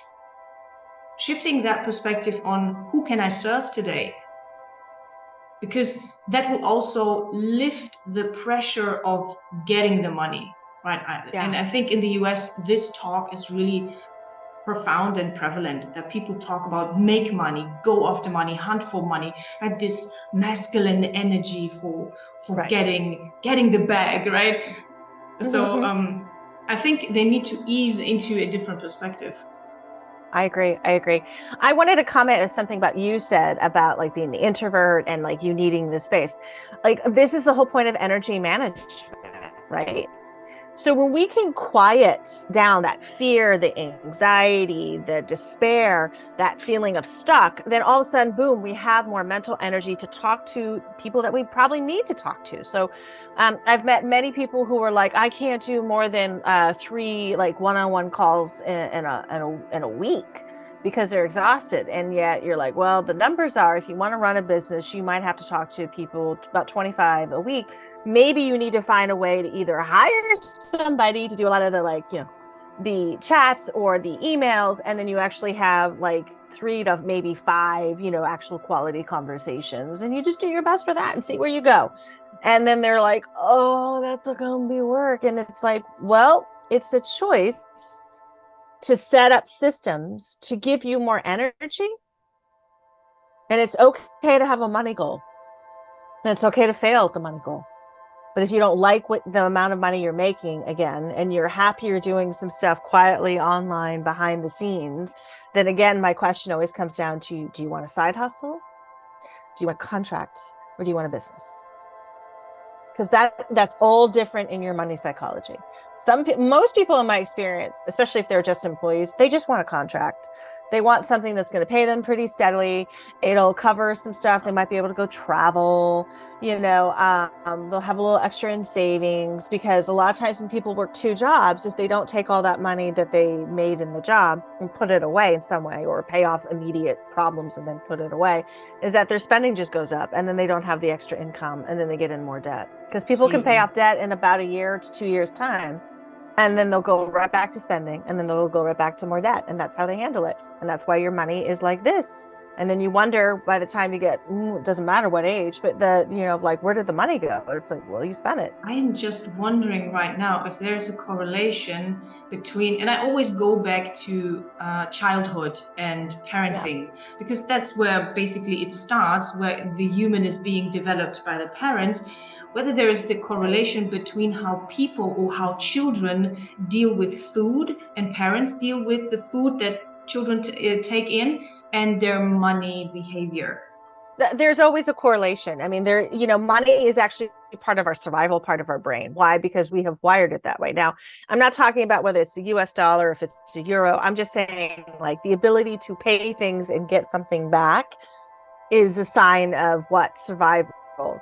shifting that perspective on who can I serve today, because that will also lift the pressure of getting the money, right? And I think in the US, this talk is really profound and prevalent, that people talk about make money, go after money, hunt for money, right? This masculine energy for getting the bag, right? So I think they need to ease into a different perspective. I agree. I wanted to comment on something about you said about like being the introvert and like you needing the space. Like this is the whole point of energy management, right? So when we can quiet down that fear, the anxiety, the despair, that feeling of stuck, then all of a sudden, boom, we have more mental energy to talk to people that we probably need to talk to. So I've met many people who are like, I can't do more than 3 like one-on-one calls in a week because they're exhausted. And yet you're like, well, the numbers are, if you want to run a business, you might have to talk to people about 25 a week. Maybe you need to find a way to either hire somebody to do a lot of the the chats or the emails, and then you actually have like 3 to maybe 5, actual quality conversations, and you just do your best for that and see where you go. And then they're like, oh, that's gonna be work. And it's like, well, it's a choice to set up systems to give you more energy. And it's okay to have a money goal. And it's okay to fail at the money goal. But if you don't like what the amount of money you're making again, and you're happier doing some stuff quietly online behind the scenes, then again, my question always comes down to, do you want a side hustle? Do you want a contract? Or do you want a business? Because that's all different in your money psychology. Most people in my experience, especially if they're just employees, they just want a contract. They want something that's going to pay them pretty steadily. It'll cover some stuff. They might be able to go travel, they'll have a little extra in savings, because a lot of times when people work 2 jobs, if they don't take all that money that they made in the job and put it away in some way, or pay off immediate problems and then put it away, is that their spending just goes up, and then they don't have the extra income, and then they get in more debt, because people can pay off debt in about a year to 2 years time. And then they'll go right back to spending, and then they'll go right back to more debt. And that's how they handle it. And that's why your money is like this. And then you wonder, by the time you get, it doesn't matter what age, but like, where did the money go? It's like, well, you spent it. I am just wondering right now if there's a correlation between, and I always go back to childhood and parenting, because that's where basically it starts, where the human is being developed by the parents. Whether there is the correlation between how people or how children deal with food and parents deal with the food that children take in, and their money behavior. There's always a correlation. I mean, money is actually part of our survival, part of our brain. Why? Because we have wired it that way. Now, I'm not talking about whether it's the US dollar, if it's a euro. I'm just saying, like, the ability to pay things and get something back is a sign of what? Survival.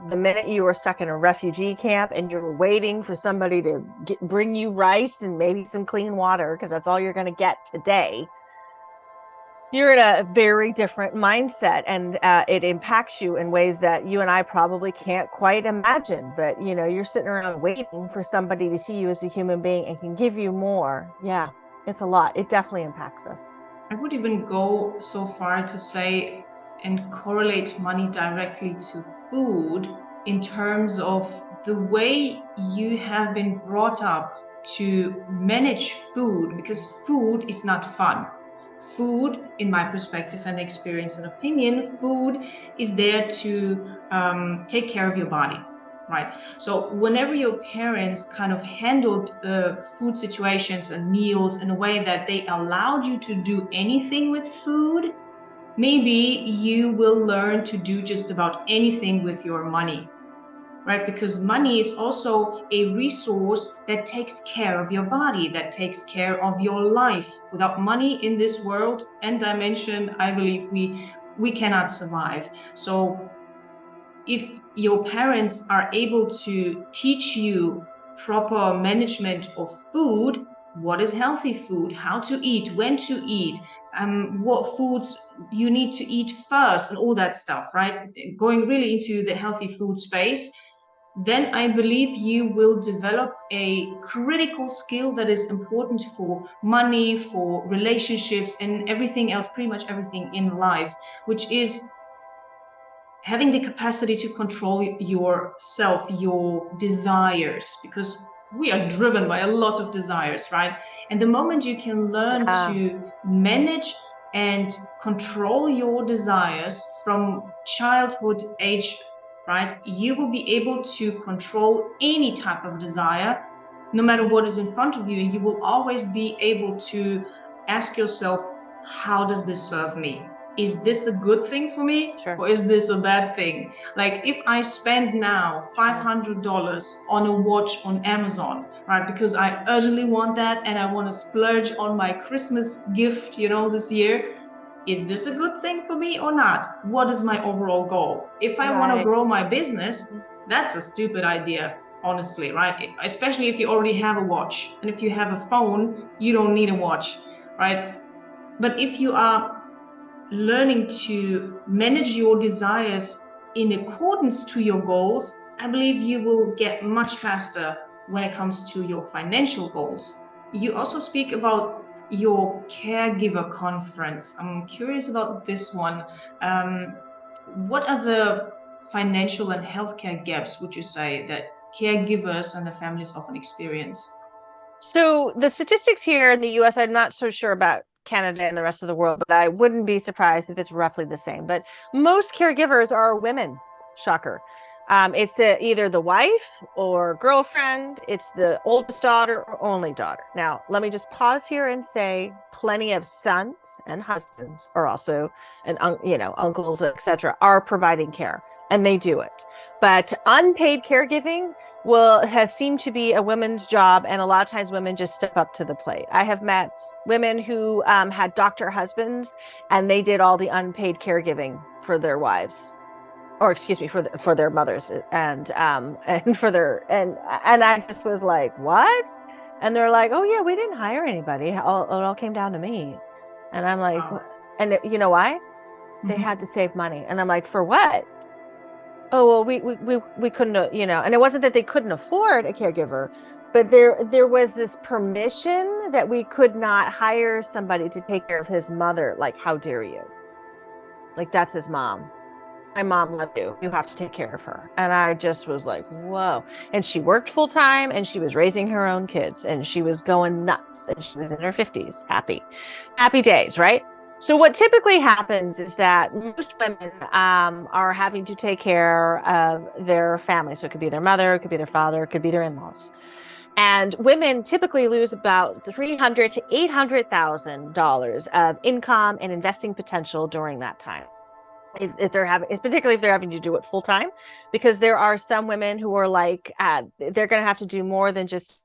The minute you were stuck in a refugee camp and you were waiting for somebody to bring you rice and maybe some clean water, because that's all you're going to get today, you're in a very different mindset, and it impacts you in ways that you and I probably can't quite imagine. But you're sitting around waiting for somebody to see you as a human being and can give you more. Yeah, it's a lot. It definitely impacts us. I would even go so far to say and correlate money directly to food, in terms of the way you have been brought up to manage food, because food is not fun. Food, in my perspective and experience and opinion, food is there to take care of your body, right? So whenever your parents kind of handled food situations and meals in a way that they allowed you to do anything with food, maybe you will learn to do just about anything with your money, right? Because money is also a resource that takes care of your body, that takes care of your life. Without money in this world and dimension, I believe we cannot survive. So if your parents are able to teach you proper management of food, what is healthy food, how to eat, when to eat, what foods you need to eat first, and all that stuff, right? Going really into the healthy food space, then I believe you will develop a critical skill that is important for money, for relationships, and everything else, pretty much everything in life, which is having the capacity to control yourself, your desires, because we are driven by a lot of desires, right? And the moment you can learn to manage and control your desires from childhood age, right, you will be able to control any type of desire, no matter what is in front of you. And you will always be able to ask yourself, how does this serve me? Is this a good thing for me? Sure. Or is this a bad thing? Like, if I spend now $500 on a watch on Amazon, right, because I urgently want that and I want to splurge on my Christmas gift, this year, is this a good thing for me or not? What is my overall goal? If I want to grow my business, that's a stupid idea, honestly, right? Especially if you already have a watch. And if you have a phone, you don't need a watch, right? But if you are learning to manage your desires in accordance to your goals, I believe you will get much faster when it comes to your financial goals. You also speak about your caregiver conference. I'm curious about this one. Um, what are the financial and healthcare gaps, would you say, that caregivers and the families often experience? So the statistics here in the US, I'm not so sure about Canada and the rest of the world, but I wouldn't be surprised if it's roughly the same. But most caregivers are women. Shocker. It's either the wife or girlfriend, it's the oldest daughter or only daughter. Now, let me just pause here and say plenty of sons and husbands are also, and uncles, etc., are providing care, and they do it. But unpaid caregiving has seemed to be a woman's job, and a lot of times women just step up to the plate. I have met women who had doctor husbands, and they did all the unpaid caregiving for their wives, or excuse me, for their mothers, and for their and I just was like, what? And they're like, oh yeah, we didn't hire anybody. It all came down to me. And I'm like, Wow. and you know why? They Mhm. had to save money. And I'm like, for what? Oh well, we couldn't, and it wasn't that they couldn't afford a caregiver, but there was this permission that we could not hire somebody to take care of his mother. Like, how dare you? Like, that's his mom. My mom loved you. You have to take care of her. And I just was like, whoa. And she worked full time, and she was raising her own kids, and she was going nuts, and she was in her 50s. Happy days, right? So what typically happens is that most women are having to take care of their family. So it could be their mother, it could be their father, it could be their in-laws. And women typically lose about 300 to $800,000 of income and investing potential during that time. If they're having, it's particularly if they're having to do it full time, because there are some women who are like, they're going to have to do more than just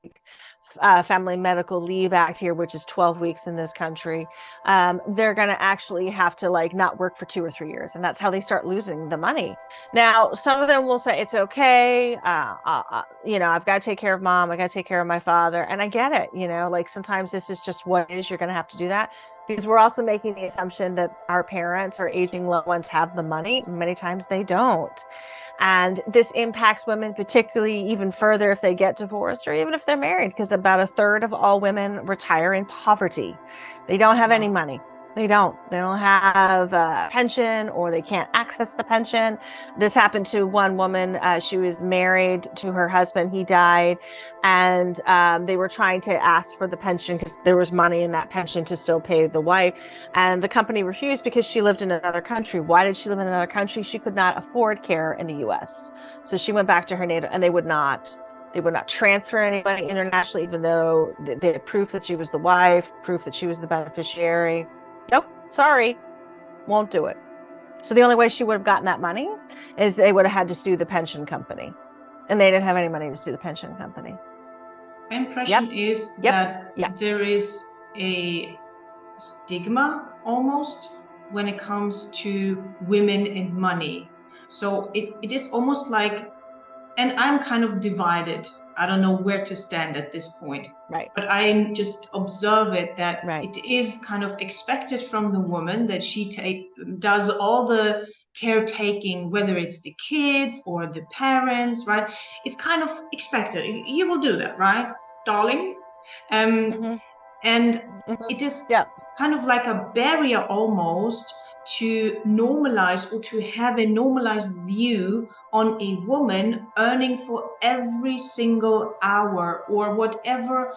Family Medical Leave Act here, which is 12 weeks in this country. They're going to actually have to like not work for 2 or 3 years, and that's how they start losing the money. Now, some of them will say it's okay. I've got to take care of mom. I got to take care of my father, and I get it. Like sometimes this is just what it is. You're going to have to do that because we're also making the assumption that our parents or aging loved ones have the money. Many times they don't. And this impacts women, particularly even further if they get divorced or even if they're married, because about a third of all women retire in poverty. They don't have any Wow. money. They don't. They don't have a pension, or they can't access the pension. This happened to one woman. She was married to her husband. He died. And they were trying to ask for the pension because there was money in that pension to still pay the wife. And the company refused because she lived in another country. Why did she live in another country? She could not afford care in the US. So she went back to her native, and they would not transfer anybody internationally, even though they had proof that she was the wife, proof that she was the beneficiary. Nope, sorry, won't do it. So the only way she would have gotten that money is they would have had to sue the pension company. And they didn't have any money to sue the pension company. My Yep, impression is yep, that yeah, there is a stigma almost when it comes to women and money. So it is almost like, and I'm kind of divided. I don't know where to stand at this point, right, but I just observe it that right, it is kind of expected from the woman that she does all the caretaking, whether it's the kids or the parents, right? It's kind of expected. You will do that, right, darling? Um, mm-hmm, and mm-hmm, it is yeah, kind of like a barrier almost to normalize or to have a normalized view on a woman earning for every single hour or whatever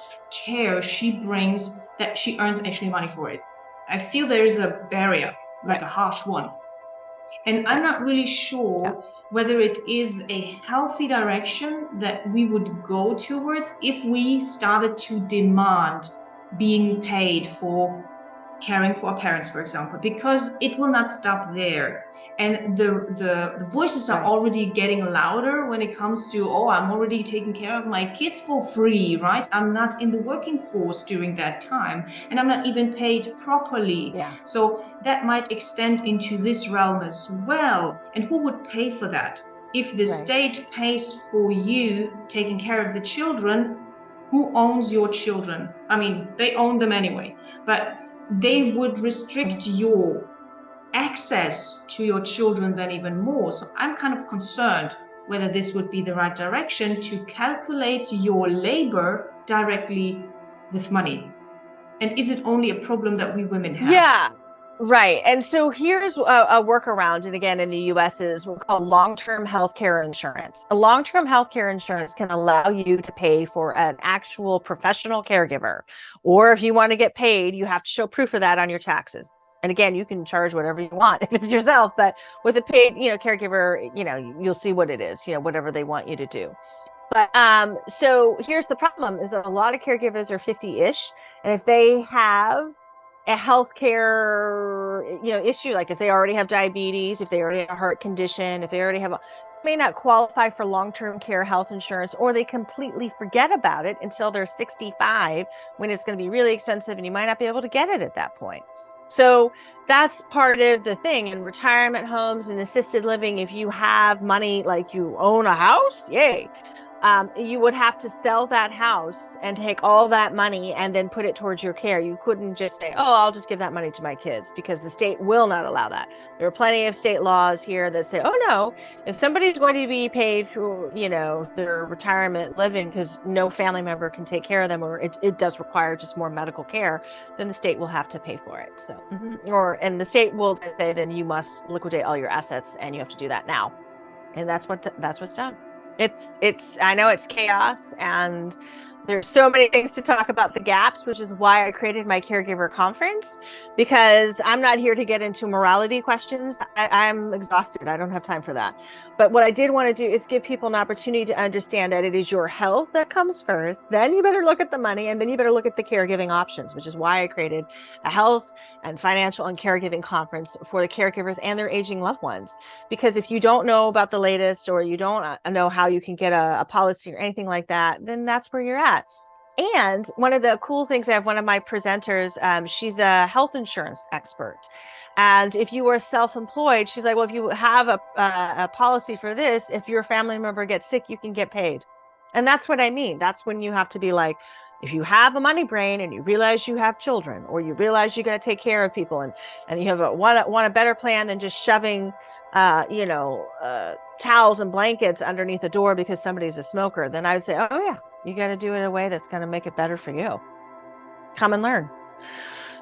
care she brings, that she earns actually money for it. I feel there is a barrier, like right, a harsh one. And I'm right, not really yeah, sure whether it is a healthy direction that we would go towards if we started to demand being paid for caring for our parents, for example, because it will not stop there. And the voices are right, already getting louder when it comes to, oh, I'm already taking care of my kids for free, right? I'm not in the working force during that time, and I'm not even paid properly. yeah, So that might extend into this realm as well. And who would pay for that? If the right, state pays for you taking care of the children, who owns your children? I mean, they own them anyway, but they would restrict mhm, your access to your children then even more. So I'm kind of concerned whether this would be the right direction to calculate your labor directly with money? And is it only a problem that we women have? Yeah, right. And so here's a workaround. And again, in the US is what's called long-term healthcare insurance. A long-term healthcare insurance can allow you to pay for an actual professional caregiver. Or if you want to get paid, you have to show proof of that on your taxes. And again, you can charge whatever you want if it's yourself, but with a paid, caregiver, you'll see what it is, whatever they want you to do. But so here's the problem is that a lot of caregivers are 50-ish, and if they have a healthcare, issue, like if they already have diabetes, if they already have a heart condition, if they already have may not qualify for long-term care health insurance, or they completely forget about it until they're 65 when it's going to be really expensive and you might not be able to get it at that point. So that's part of the thing in retirement homes and assisted living. If you have money, like you own a house, yay. You would have to sell that house and take all that money and then put it towards your care. You couldn't just say, oh, I'll just give that money to my kids, because the state will not allow that. There are plenty of state laws here that say, oh, no, if somebody's going to be paid for, their retirement living because no family member can take care of them, or it does require just more medical care, then the state will have to pay for it. So, and the state will say, then you must liquidate all your assets and you have to do that now. And that's what's done. I know it's chaos, and there's so many things to talk about the gaps, which is why I created my caregiver conference, because I'm not here to get into morality questions. I'm exhausted. I don't have time for that. But what I did want to do is give people an opportunity to understand that it is your health that comes first. Then you better look at the money, and then you better look at the caregiving options, which is why I created a health and financial and caregiving conference for the caregivers and their aging loved ones. Because if you don't know about the latest, or you don't know how you can get a policy or anything like that, then that's where you're at. And one of the cool things, I have one of my presenters, she's a health insurance expert. And if you are self-employed, she's like, well, if you have a policy for this, if your family member gets sick, you can get paid. And that's what I mean. That's when you have to be like, if you have a money brain and you realize you have children, or you realize you got to take care of people, and you have want a better plan than just shoving towels and blankets underneath the door because somebody's a smoker, then I would say, oh yeah, you got to do it in a way that's going to make it better for you. Come and learn.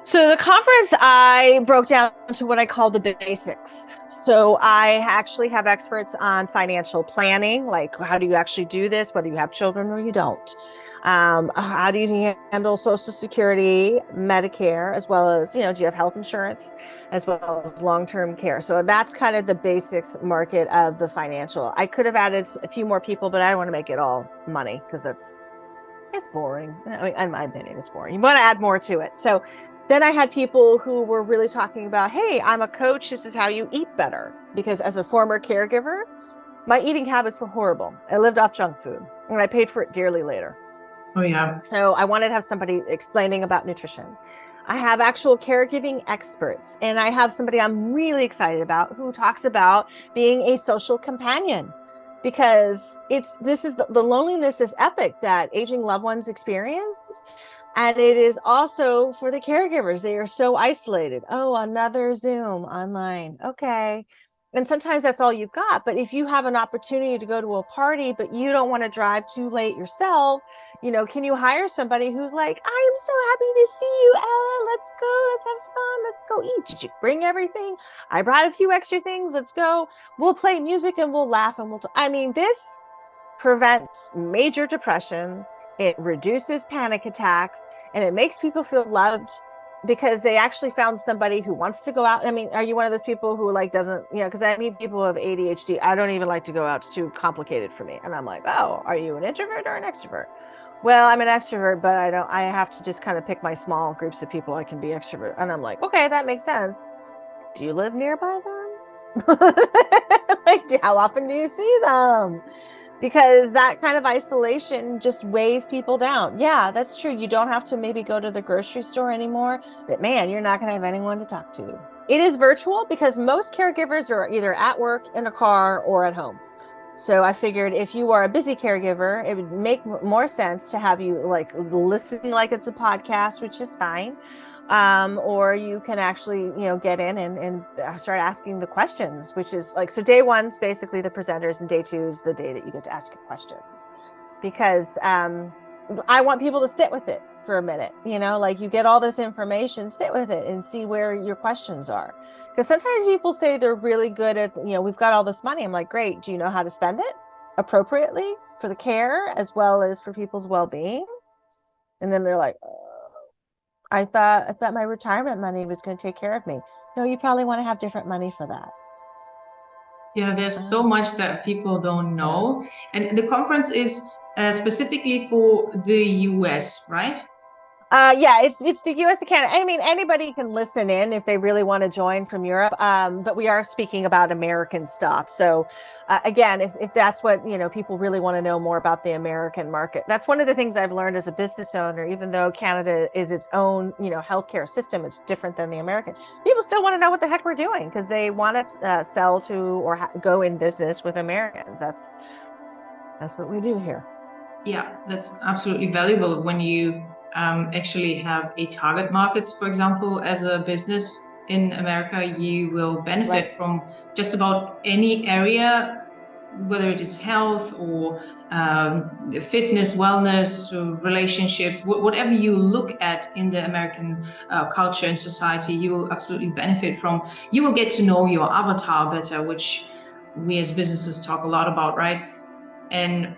So the conference, I broke down to what I call the basics. So I actually have experts on financial planning, like how do you actually do this, whether you have children or you don't. How do you handle Social Security, Medicare, as well as, do you have health insurance, as well as long-term care? So that's kind of the basics market of the financial. I could have added a few more people, but I don't want to make it all money because it's boring. I mean, in my opinion, it's boring. You want to add more to it. So then I had people who were really talking about, hey, I'm a coach. This is how you eat better. Because as a former caregiver, my eating habits were horrible. I lived off junk food, and I paid for it dearly later. Oh, yeah. So I wanted to have somebody explaining about nutrition. I have actual caregiving experts, and I have somebody I'm really excited about who talks about being a social companion, because the loneliness is epic that aging loved ones experience. And it is also for the caregivers. They are so isolated. Oh, another Zoom online. Okay. And sometimes that's all you've got. But if you have an opportunity to go to a party, but you don't want to drive too late yourself, can you hire somebody who's like, I am so happy to see you, Ella. Let's go. Let's have fun. Let's go eat. Did you bring everything? I brought a few extra things. Let's go. We'll play music and we'll laugh and this prevents major depression. It reduces panic attacks, and it makes people feel loved because they actually found somebody who wants to go out. I mean, are you one of those people who doesn't, because I meet people who have ADHD. I don't even like to go out. It's too complicated for me. And I'm like, oh, are you an introvert or an extrovert? Well, I'm an extrovert, but I have to just kind of pick my small groups of people I can be extrovert. And I'm like, okay, that makes sense. Do you live nearby them? How often do you see them? Because that kind of isolation just weighs people down. Yeah, that's true. You don't have to maybe go to the grocery store anymore, but man, you're not going to have anyone to talk to. It is virtual because most caregivers are either at work, in a car, or at home. So I figured if you are a busy caregiver, it would make more sense to have you listening like it's a podcast, which is fine. Or you can actually, get in and start asking the questions, which is so day one's basically the presenters, and day two is the day that you get to ask your questions, because I want people to sit with it for a minute, like you get all this information, sit with it and see where your questions are. Because sometimes people say they're really good at, we've got all this money. I'm like, great. Do you know how to spend it appropriately for the care as well as for people's well-being? And then they're like, I thought my retirement money was going to take care of me. No, you probably want to have different money for that. Yeah, there's so much that people don't Yeah. know. And the conference is specifically for the US, right? Yeah, it's the US and Canada. I mean, anybody can listen in if they really want to join from Europe. But we are speaking about American stuff. So again, if that's what, people really want to know more about the American market. That's one of the things I've learned as a business owner, even though Canada is its own, healthcare system, it's different than the American. People still want to know what the heck we're doing because they want to sell to or go in business with Americans. That's what we do here. Yeah, that's absolutely valuable when you actually have a target market. For example, as a business in America, you will benefit Right. from just about any area, whether it is health or fitness, wellness, relationships, whatever you look at in the American culture and society, you will absolutely benefit from. You will get to know your avatar better, which we as businesses talk a lot about, right? And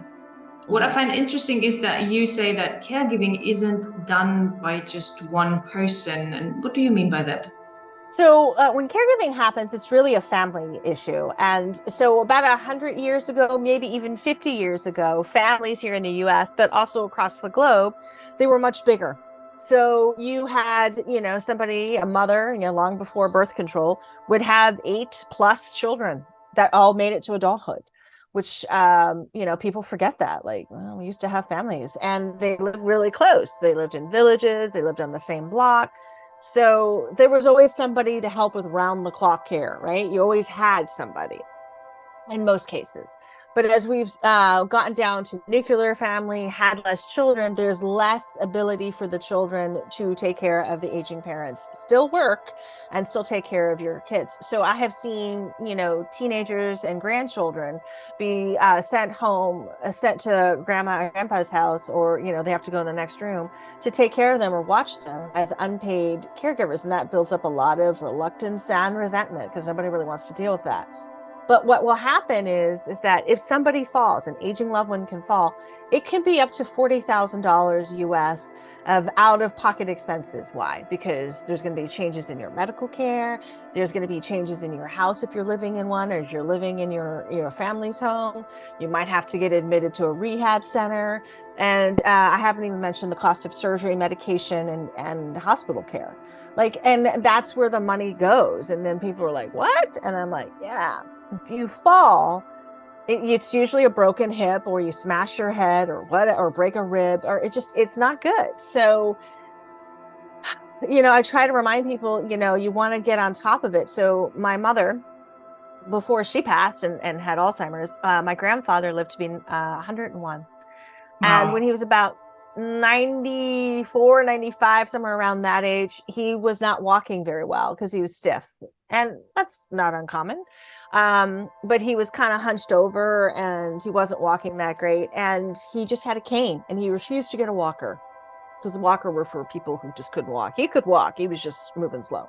what I find interesting is that you say that caregiving isn't done by just one person. And what do you mean by that? So when caregiving happens, it's really a family issue. And so about 100 years ago, maybe even 50 years ago, families here in the US, but also across the globe, they were much bigger. So you had, somebody, a mother, long before birth control, would have 8+ children that all made it to adulthood, which, people forget that. Like, well, we used to have families and they lived really close. They lived in villages, they lived on the same block. So there was always somebody to help with round the clock care, right? You always had somebody in most cases. But as we've gotten down to nuclear family, had less children, there's less ability for the children to take care of the aging parents, still work and still take care of your kids. So I have seen, teenagers and grandchildren be sent home, sent to grandma and grandpa's house, or, they have to go in the next room to take care of them or watch them as unpaid caregivers. And that builds up a lot of reluctance and resentment because nobody really wants to deal with that. But what will happen is that if somebody falls, an aging loved one can fall, it can be up to $40,000 US of out-of-pocket expenses. Why? Because there's going to be changes in your medical care. There's going to be changes in your house if you're living in one, or if you're living in your family's home. You might have to get admitted to a rehab center. And I haven't even mentioned the cost of surgery, medication, and hospital care. And that's where the money goes. And then people are like, what? And I'm like, yeah. If you fall, it's usually a broken hip or you smash your head or what, or break a rib, or it's not good. So, I try to remind people, you want to get on top of it. So my mother, before she passed and had Alzheimer's, my grandfather lived to be 101. And when Wow. he was about 94, 95, somewhere around that age, he was not walking very well because he was stiff. And that's not uncommon. But he was kind of hunched over and he wasn't walking that great. And he just had a cane and he refused to get a walker because a walker were for people who just couldn't walk. He could walk, he was just moving slow.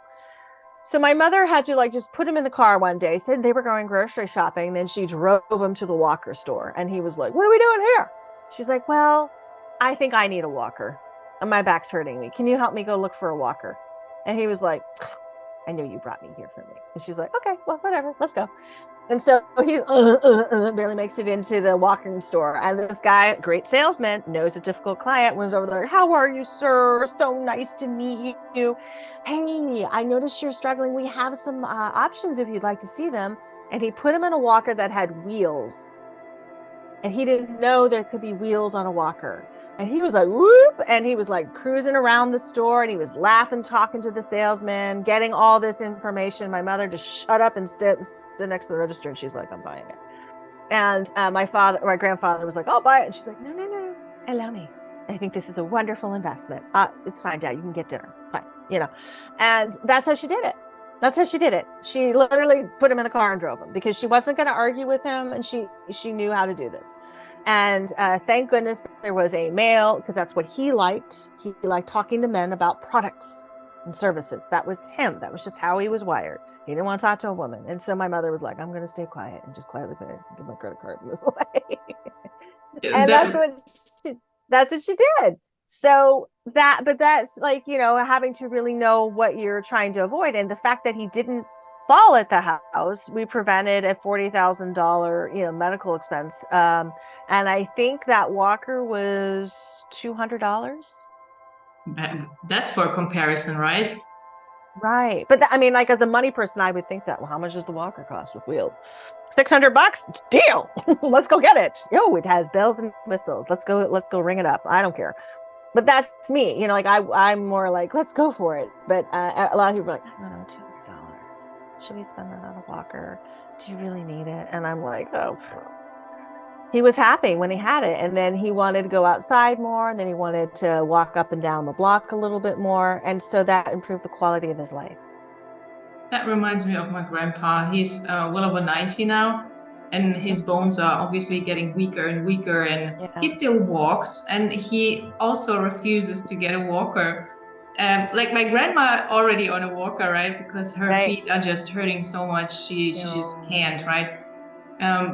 So my mother had to just put him in the car one day, said they were going grocery shopping. Then she drove him to the walker store and he was like, what are we doing here? She's like, well, I think I need a walker and my back's hurting me. Can you help me go look for a walker? And he was like, I know you brought me here for me. And she's like, okay, well, whatever, let's go. And so he barely makes it into the walking store. And this guy, great salesman, knows a difficult client, was over there. How are you, sir? So nice to meet you. Hey, I noticed you're struggling. We have some options if you'd like to see them. And he put him in a walker that had wheels. And he didn't know there could be wheels on a walker. And he was like, whoop. And he was like cruising around the store and he was laughing, talking to the salesman, getting all this information. My mother just shut up and stood next to the register. And she's like, I'm buying it. And my grandfather was like, I'll buy it. And she's like, no, no, no. Allow me. I think this is a wonderful investment. It's fine, Dad. You can get dinner. Fine. And that's how she did it. That's how she did it. She literally put him in the car and drove him because she wasn't going to argue with him. And she knew how to do this. And thank goodness there was a male, because that's what he liked. He liked talking to men about products and services. That was him. That was just how he was wired. He didn't want to talk to a woman. And so my mother was like, I'm going to stay quiet and just quietly put it, give my credit card and move away. And That that's what she did. So but that's like, having to really know what you're trying to avoid. And the fact that he didn't fall at the house, we prevented a $40,000, medical expense. And I think that walker was $200. that's for comparison, right? Right. But I mean, like as a money person, I would think that, well, how much does the walker cost with wheels? $600? Deal. Let's go get it. Oh, it has bells and whistles. Let's go ring it up. I don't care. But that's me, like I'm more like, let's go for it. But a lot of people are like, I don't know, $200. Should we spend that on a walker? Do you really need it? And I'm like, oh. He was happy when he had it, and then he wanted to go outside more, and then he wanted to walk up and down the block a little bit more, and so that improved the quality of his life. That reminds me of my grandpa. He's well over 90 now, and his bones are obviously getting weaker and weaker, and he still walks, and he also refuses to get a walker. Like my grandma already on a walker, right? Because her feet are just hurting so much. She just can't, right?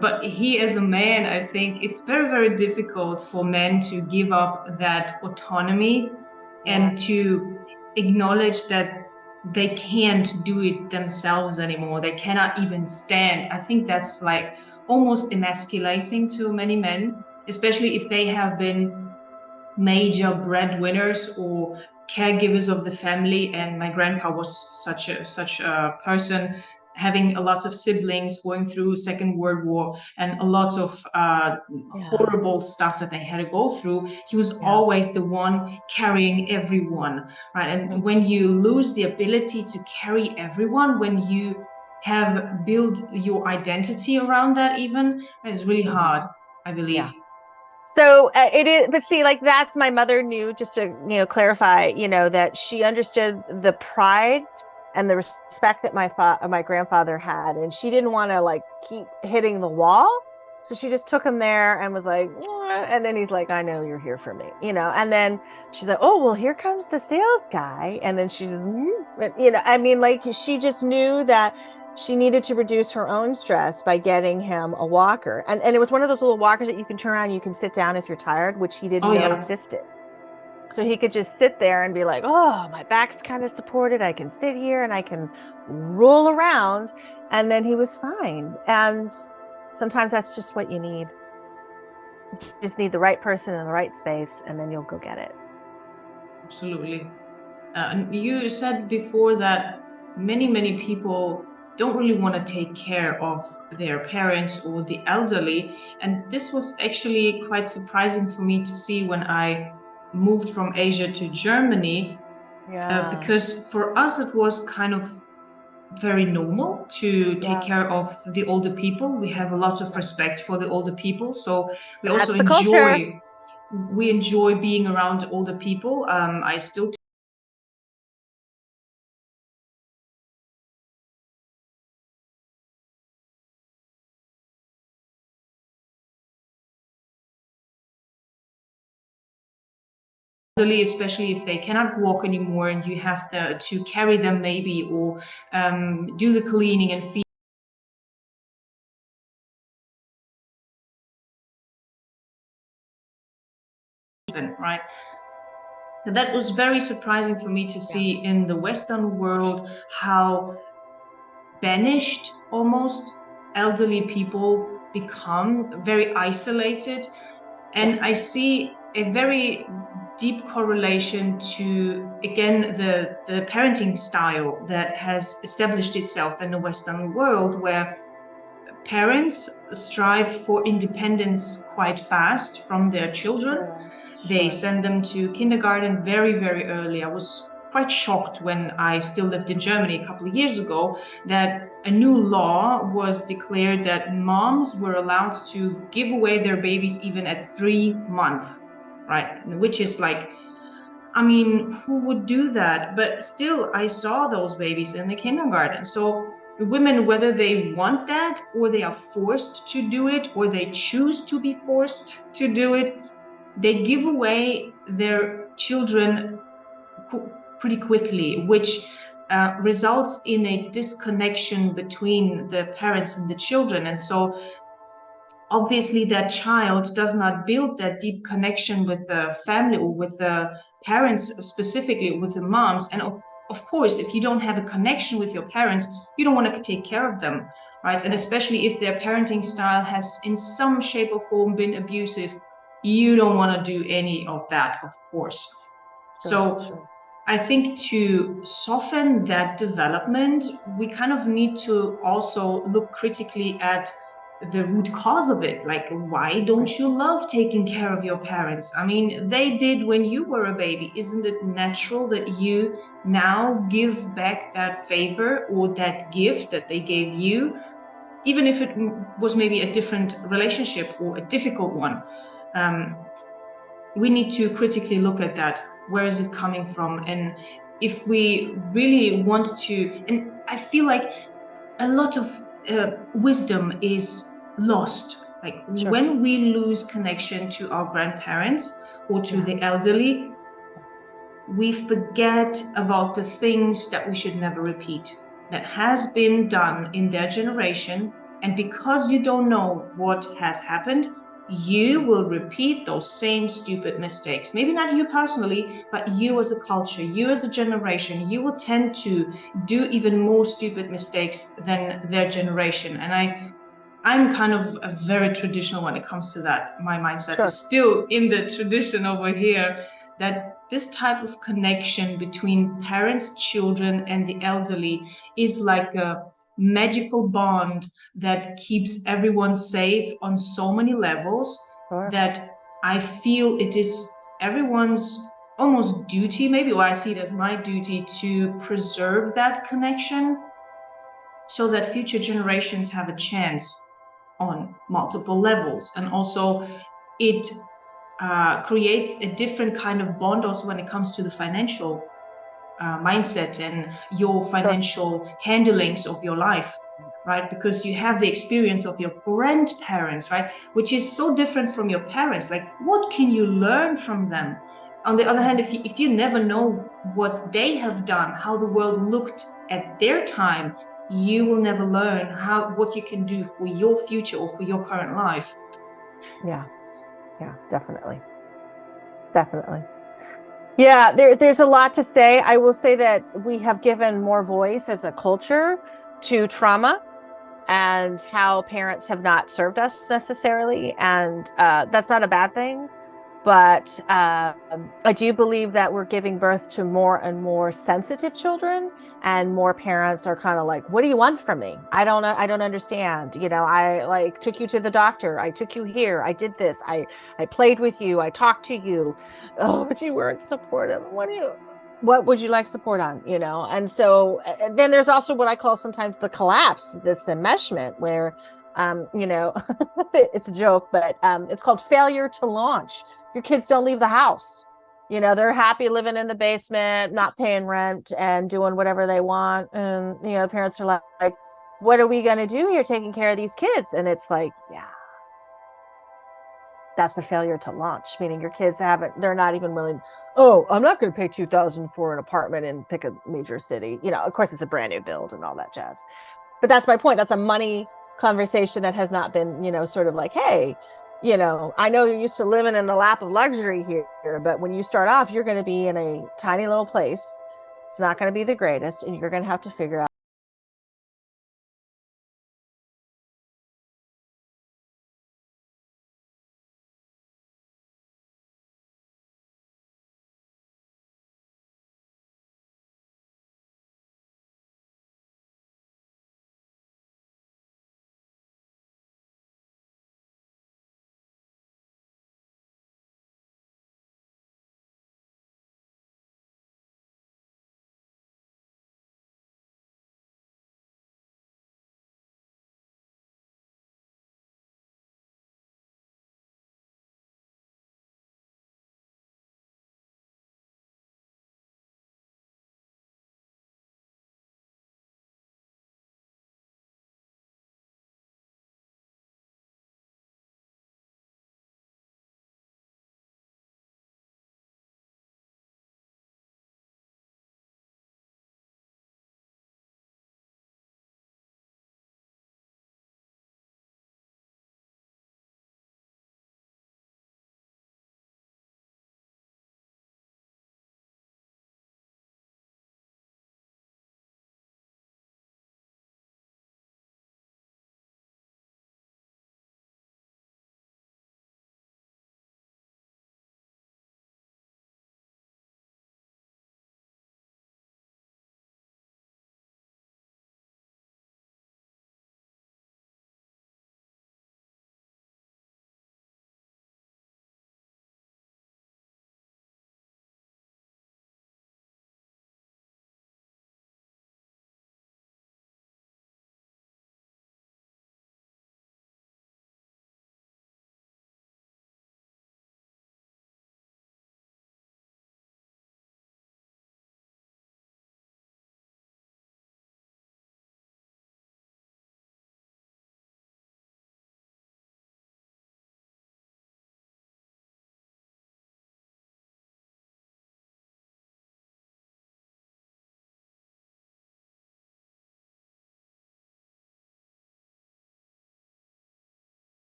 But he, as a man, I think it's very, very difficult for men to give up that autonomy and to acknowledge that they can't do it themselves anymore. They cannot even stand. I think that's like almost emasculating to many men, especially if they have been major breadwinners or caregivers of the family. And my grandpa was such a person, having a lot of siblings, going through Second World War, and a lot of horrible stuff that they had to go through. He was always the one carrying everyone, right? And when you lose the ability to carry everyone, when you have built your identity around that, even, it's really hard, I believe. So it is, but see, like that's my mother knew, just to, clarify, that she understood the pride and the respect that my grandfather had. And she didn't want to like keep hitting the wall. So she just took him there and was like, and then he's like, I know you're here for me, and then she's like, oh, well, here comes the sales guy. And then she's, I mean, like she just knew that she needed to reduce her own stress by getting him a walker. And it was one of those little walkers that you can turn around, you can sit down if you're tired, which he didn't know existed. So he could just sit there and be like, oh, my back's kind of supported. I can sit here and I can roll around. And then he was fine. And sometimes that's just what you need. You just need the right person in the right space, and then you'll go get it. Absolutely. You said before that many people don't really want to take care of their parents or the elderly. And this was actually quite surprising for me to see when I moved from Asia to Germany, because for us it was kind of very normal to take care of the older people. We have a lot of respect for the older people, so we also enjoy being around older people. I still especially if they cannot walk anymore and you have to carry them maybe, or do the cleaning and feed them, right? And that was very surprising for me to see in the Western world how banished almost elderly people become, very isolated. And I see a very deep correlation to, again, the parenting style that has established itself in the Western world, where parents strive for independence quite fast from their children. They send them to kindergarten very, very early. I was quite shocked when I still lived in Germany a couple of years ago that a new law was declared that moms were allowed to give away their babies even at 3 months, right? Which is like, I mean, who would do that? But still, I saw those babies in the kindergarten. So women, whether they want that or they are forced to do it or they choose to be forced to do it, they give away their children pretty quickly, which results in a disconnection between the parents and the children. And so obviously that child does not build that deep connection with the family or with the parents, specifically with the moms. And of course, if you don't have a connection with your parents, you don't want to take care of them, right? And especially if their parenting style has in some shape or form been abusive, you don't want to do any of that, of course. So I think to soften that development, we kind of need to also look critically at the root cause of it. Like, why don't you love taking care of your parents? I mean, they did when you were a baby. Isn't it natural that you now give back that favor or that gift that they gave you, even if it was maybe a different relationship or a difficult one? We need to critically look at that. Where is it coming from? And if we really want to, and I feel like a lot of wisdom is lost. Like when we lose connection to our grandparents or to the elderly, we forget about the things that we should never repeat, that has been done in their generation. And because you don't know what has happened, you will repeat those same stupid mistakes. Maybe not you personally, but you as a culture, you as a generation, you will tend to do even more stupid mistakes than their generation. And I'm kind of a very traditional when it comes to that. My mindset is still in the tradition over here, that this type of connection between parents, children, and the elderly is like a magical bond that keeps everyone safe on so many levels, that I feel it is everyone's almost duty, maybe, or I see it as my duty, to preserve that connection so that future generations have a chance on multiple levels. And also it creates a different kind of bond also when it comes to the financial mindset and your financial handlings of your life, right? Because you have the experience of your grandparents, right? Which is so different from your parents. Like, what can you learn from them? On the other hand, if you never know what they have done, how the world looked at their time, you will never learn what you can do for your future or for your current life. Yeah, definitely. Definitely. Yeah, there's a lot to say. I will say that we have given more voice as a culture to trauma and how parents have not served us necessarily. And that's not a bad thing. But I do believe that we're giving birth to more and more sensitive children, and more parents are kind of like, what do you want from me? I don't know. I don't understand. I like took you to the doctor. I took you here. I did this. I played with you. I talked to you. Oh, but you weren't supportive. What would you like support on? And so and then there's also what I call sometimes the collapse, this enmeshment where it's a joke, but it's called failure to launch. Your kids don't leave the house. They're happy living in the basement, not paying rent and doing whatever they want. And, parents are like, what are we going to do here taking care of these kids? And it's like, yeah, that's a failure to launch, meaning your kids they're not even willing. Oh, I'm not going to pay $2,000 for an apartment and pick a major city. Of course it's a brand new build and all that jazz. But that's my point. That's a money conversation that has not been, sort of like, hey, I know you're used to living in the lap of luxury here, but when you start off, you're going to be in a tiny little place. It's not going to be the greatest, and you're going to have to figure out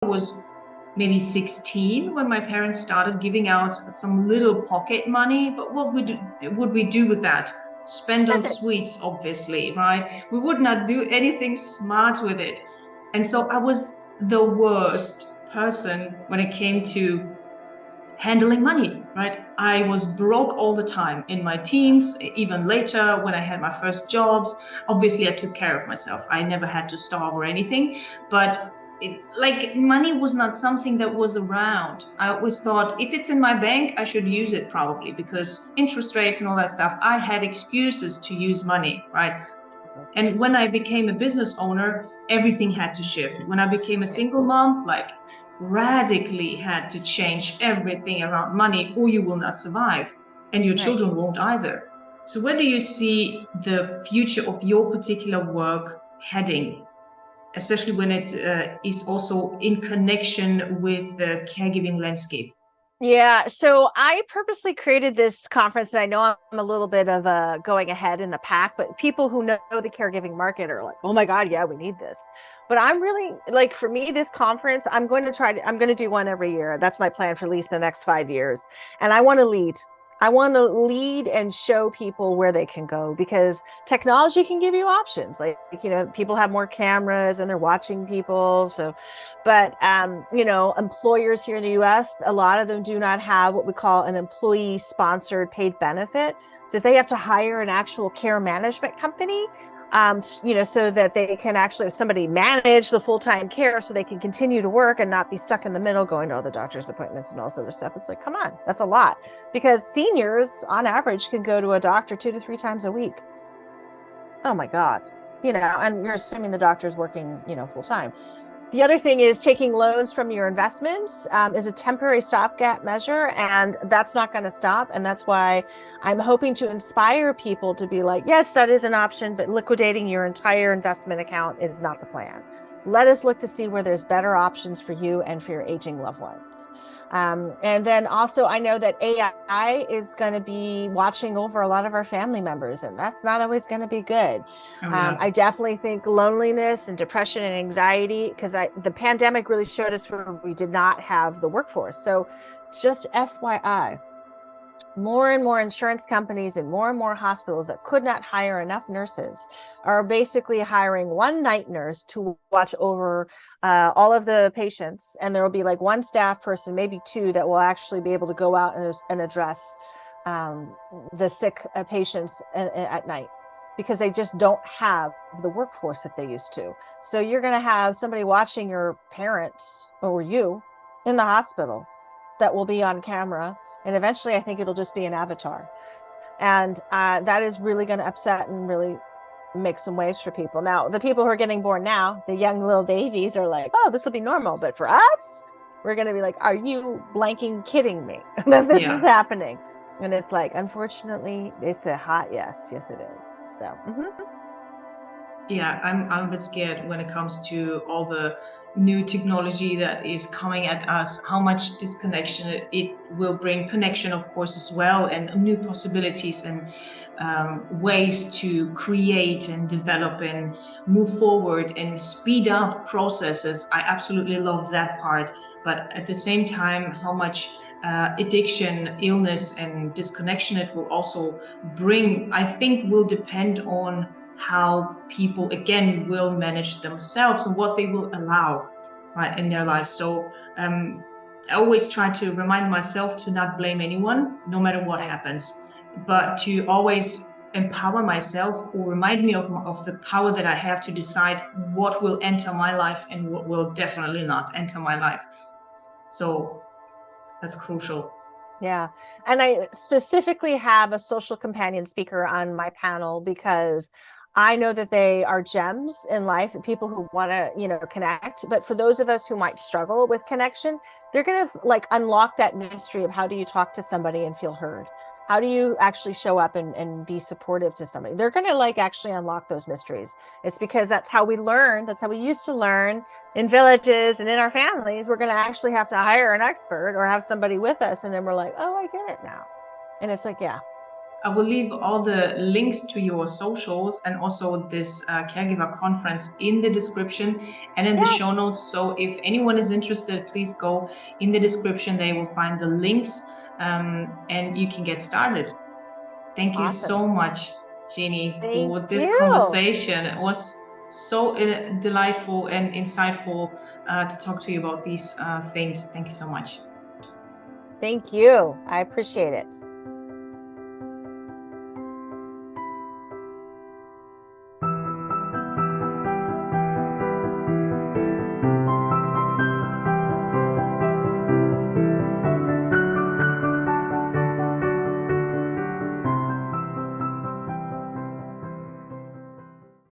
was maybe 16 when my parents started giving out some little pocket money. But what would we do with that? Spend on sweets, obviously, right? We would not do anything smart with it. And so I was the worst person when it came to handling money, right? I was broke all the time in my teens, even later when I had my first jobs. Obviously, I took care of myself. I never had to starve or anything, but money was not something that was around. I always thought if it's in my bank, I should use it probably, because interest rates and all that stuff, I had excuses to use money, right? And when I became a business owner, everything had to shift. When I became a single mom, radically had to change everything around money, or you will not survive, and your children won't either. So where do you see the future of your particular work heading, especially when it is also in connection with the caregiving landscape? Yeah, so I purposely created this conference, and I know I'm a little bit of a going ahead in the pack, but people who know the caregiving market are like, oh my God, yeah, we need this. But I'm really like, for me, this conference, I'm going to do one every year. That's my plan for at least the next 5 years. And I want to lead. I want to lead and show people where they can go, because technology can give you options. People have more cameras and they're watching people. So, but employers here in the US, a lot of them do not have what we call an employee sponsored paid benefit. So if they have to hire an actual care management company, so that they can actually have somebody manage the full-time care so they can continue to work and not be stuck in the middle going to all the doctor's appointments and all this other stuff. It's like, come on, that's a lot, because seniors on average can go to a doctor 2 to 3 times a week. Oh my God. And you're assuming the doctor's working, full time. The other thing is taking loans from your investments is a temporary stopgap measure, and that's not going to stop. And that's why I'm hoping to inspire people to be like, yes, that is an option, but liquidating your entire investment account is not the plan. Let us look to see where there's better options for you and for your aging loved ones. And then also, I know that AI is going to be watching over a lot of our family members, and that's not always going to be good. Oh, yeah. I definitely think loneliness and depression and anxiety, because the pandemic really showed us where we did not have the workforce. So just FYI, more and more insurance companies and more hospitals that could not hire enough nurses are basically hiring one night nurse to watch over all of the patients. And there will be like one staff person, maybe two, that will actually be able to go out and address the sick patients at night, because they just don't have the workforce that they used to. So you're going to have somebody watching your parents or you in the hospital that will be on camera. And eventually, I think it'll just be an avatar. And that is really going to upset and really make some waves for people. Now, the people who are getting born now, the young little babies, are like, oh, this will be normal. But for us, we're going to be like, are you blanking kidding me that this is happening? And it's like, unfortunately, it's a hot yes. Yes, it is. So, Yeah, I'm a bit scared when it comes to all the new technology that is coming at us, how much disconnection it will bring. Connection, of course, as well, and new possibilities and ways to create and develop and move forward and speed up processes. I absolutely love that part. But at the same time, how much addiction, illness, and disconnection it will also bring, I think, will depend on how people again will manage themselves and what they will allow, right, in their lives. So I always try to remind myself to not blame anyone, no matter what happens, but to always empower myself or remind me of the power that I have to decide what will enter my life and what will definitely not enter my life. So that's crucial. Yeah. And I specifically have a social companion speaker on my panel because I know that they are gems in life, people who want to, connect. But for those of us who might struggle with connection, they're going to like unlock that mystery of how do you talk to somebody and feel heard? How do you actually show up and be supportive to somebody? They're going to like actually unlock those mysteries. It's because that's how we learn. That's how we used to learn in villages and in our families. We're going to actually have to hire an expert or have somebody with us. And then we're like, oh, I get it now. And it's like, yeah. I will leave all the links to your socials and also this caregiver conference in the description and in the show notes. So if anyone is interested, please go in the description. They will find the links and you can get started. Thank you so much, Jeannie, for this conversation. It was so delightful and insightful to talk to you about these things. Thank you so much. Thank you. I appreciate it.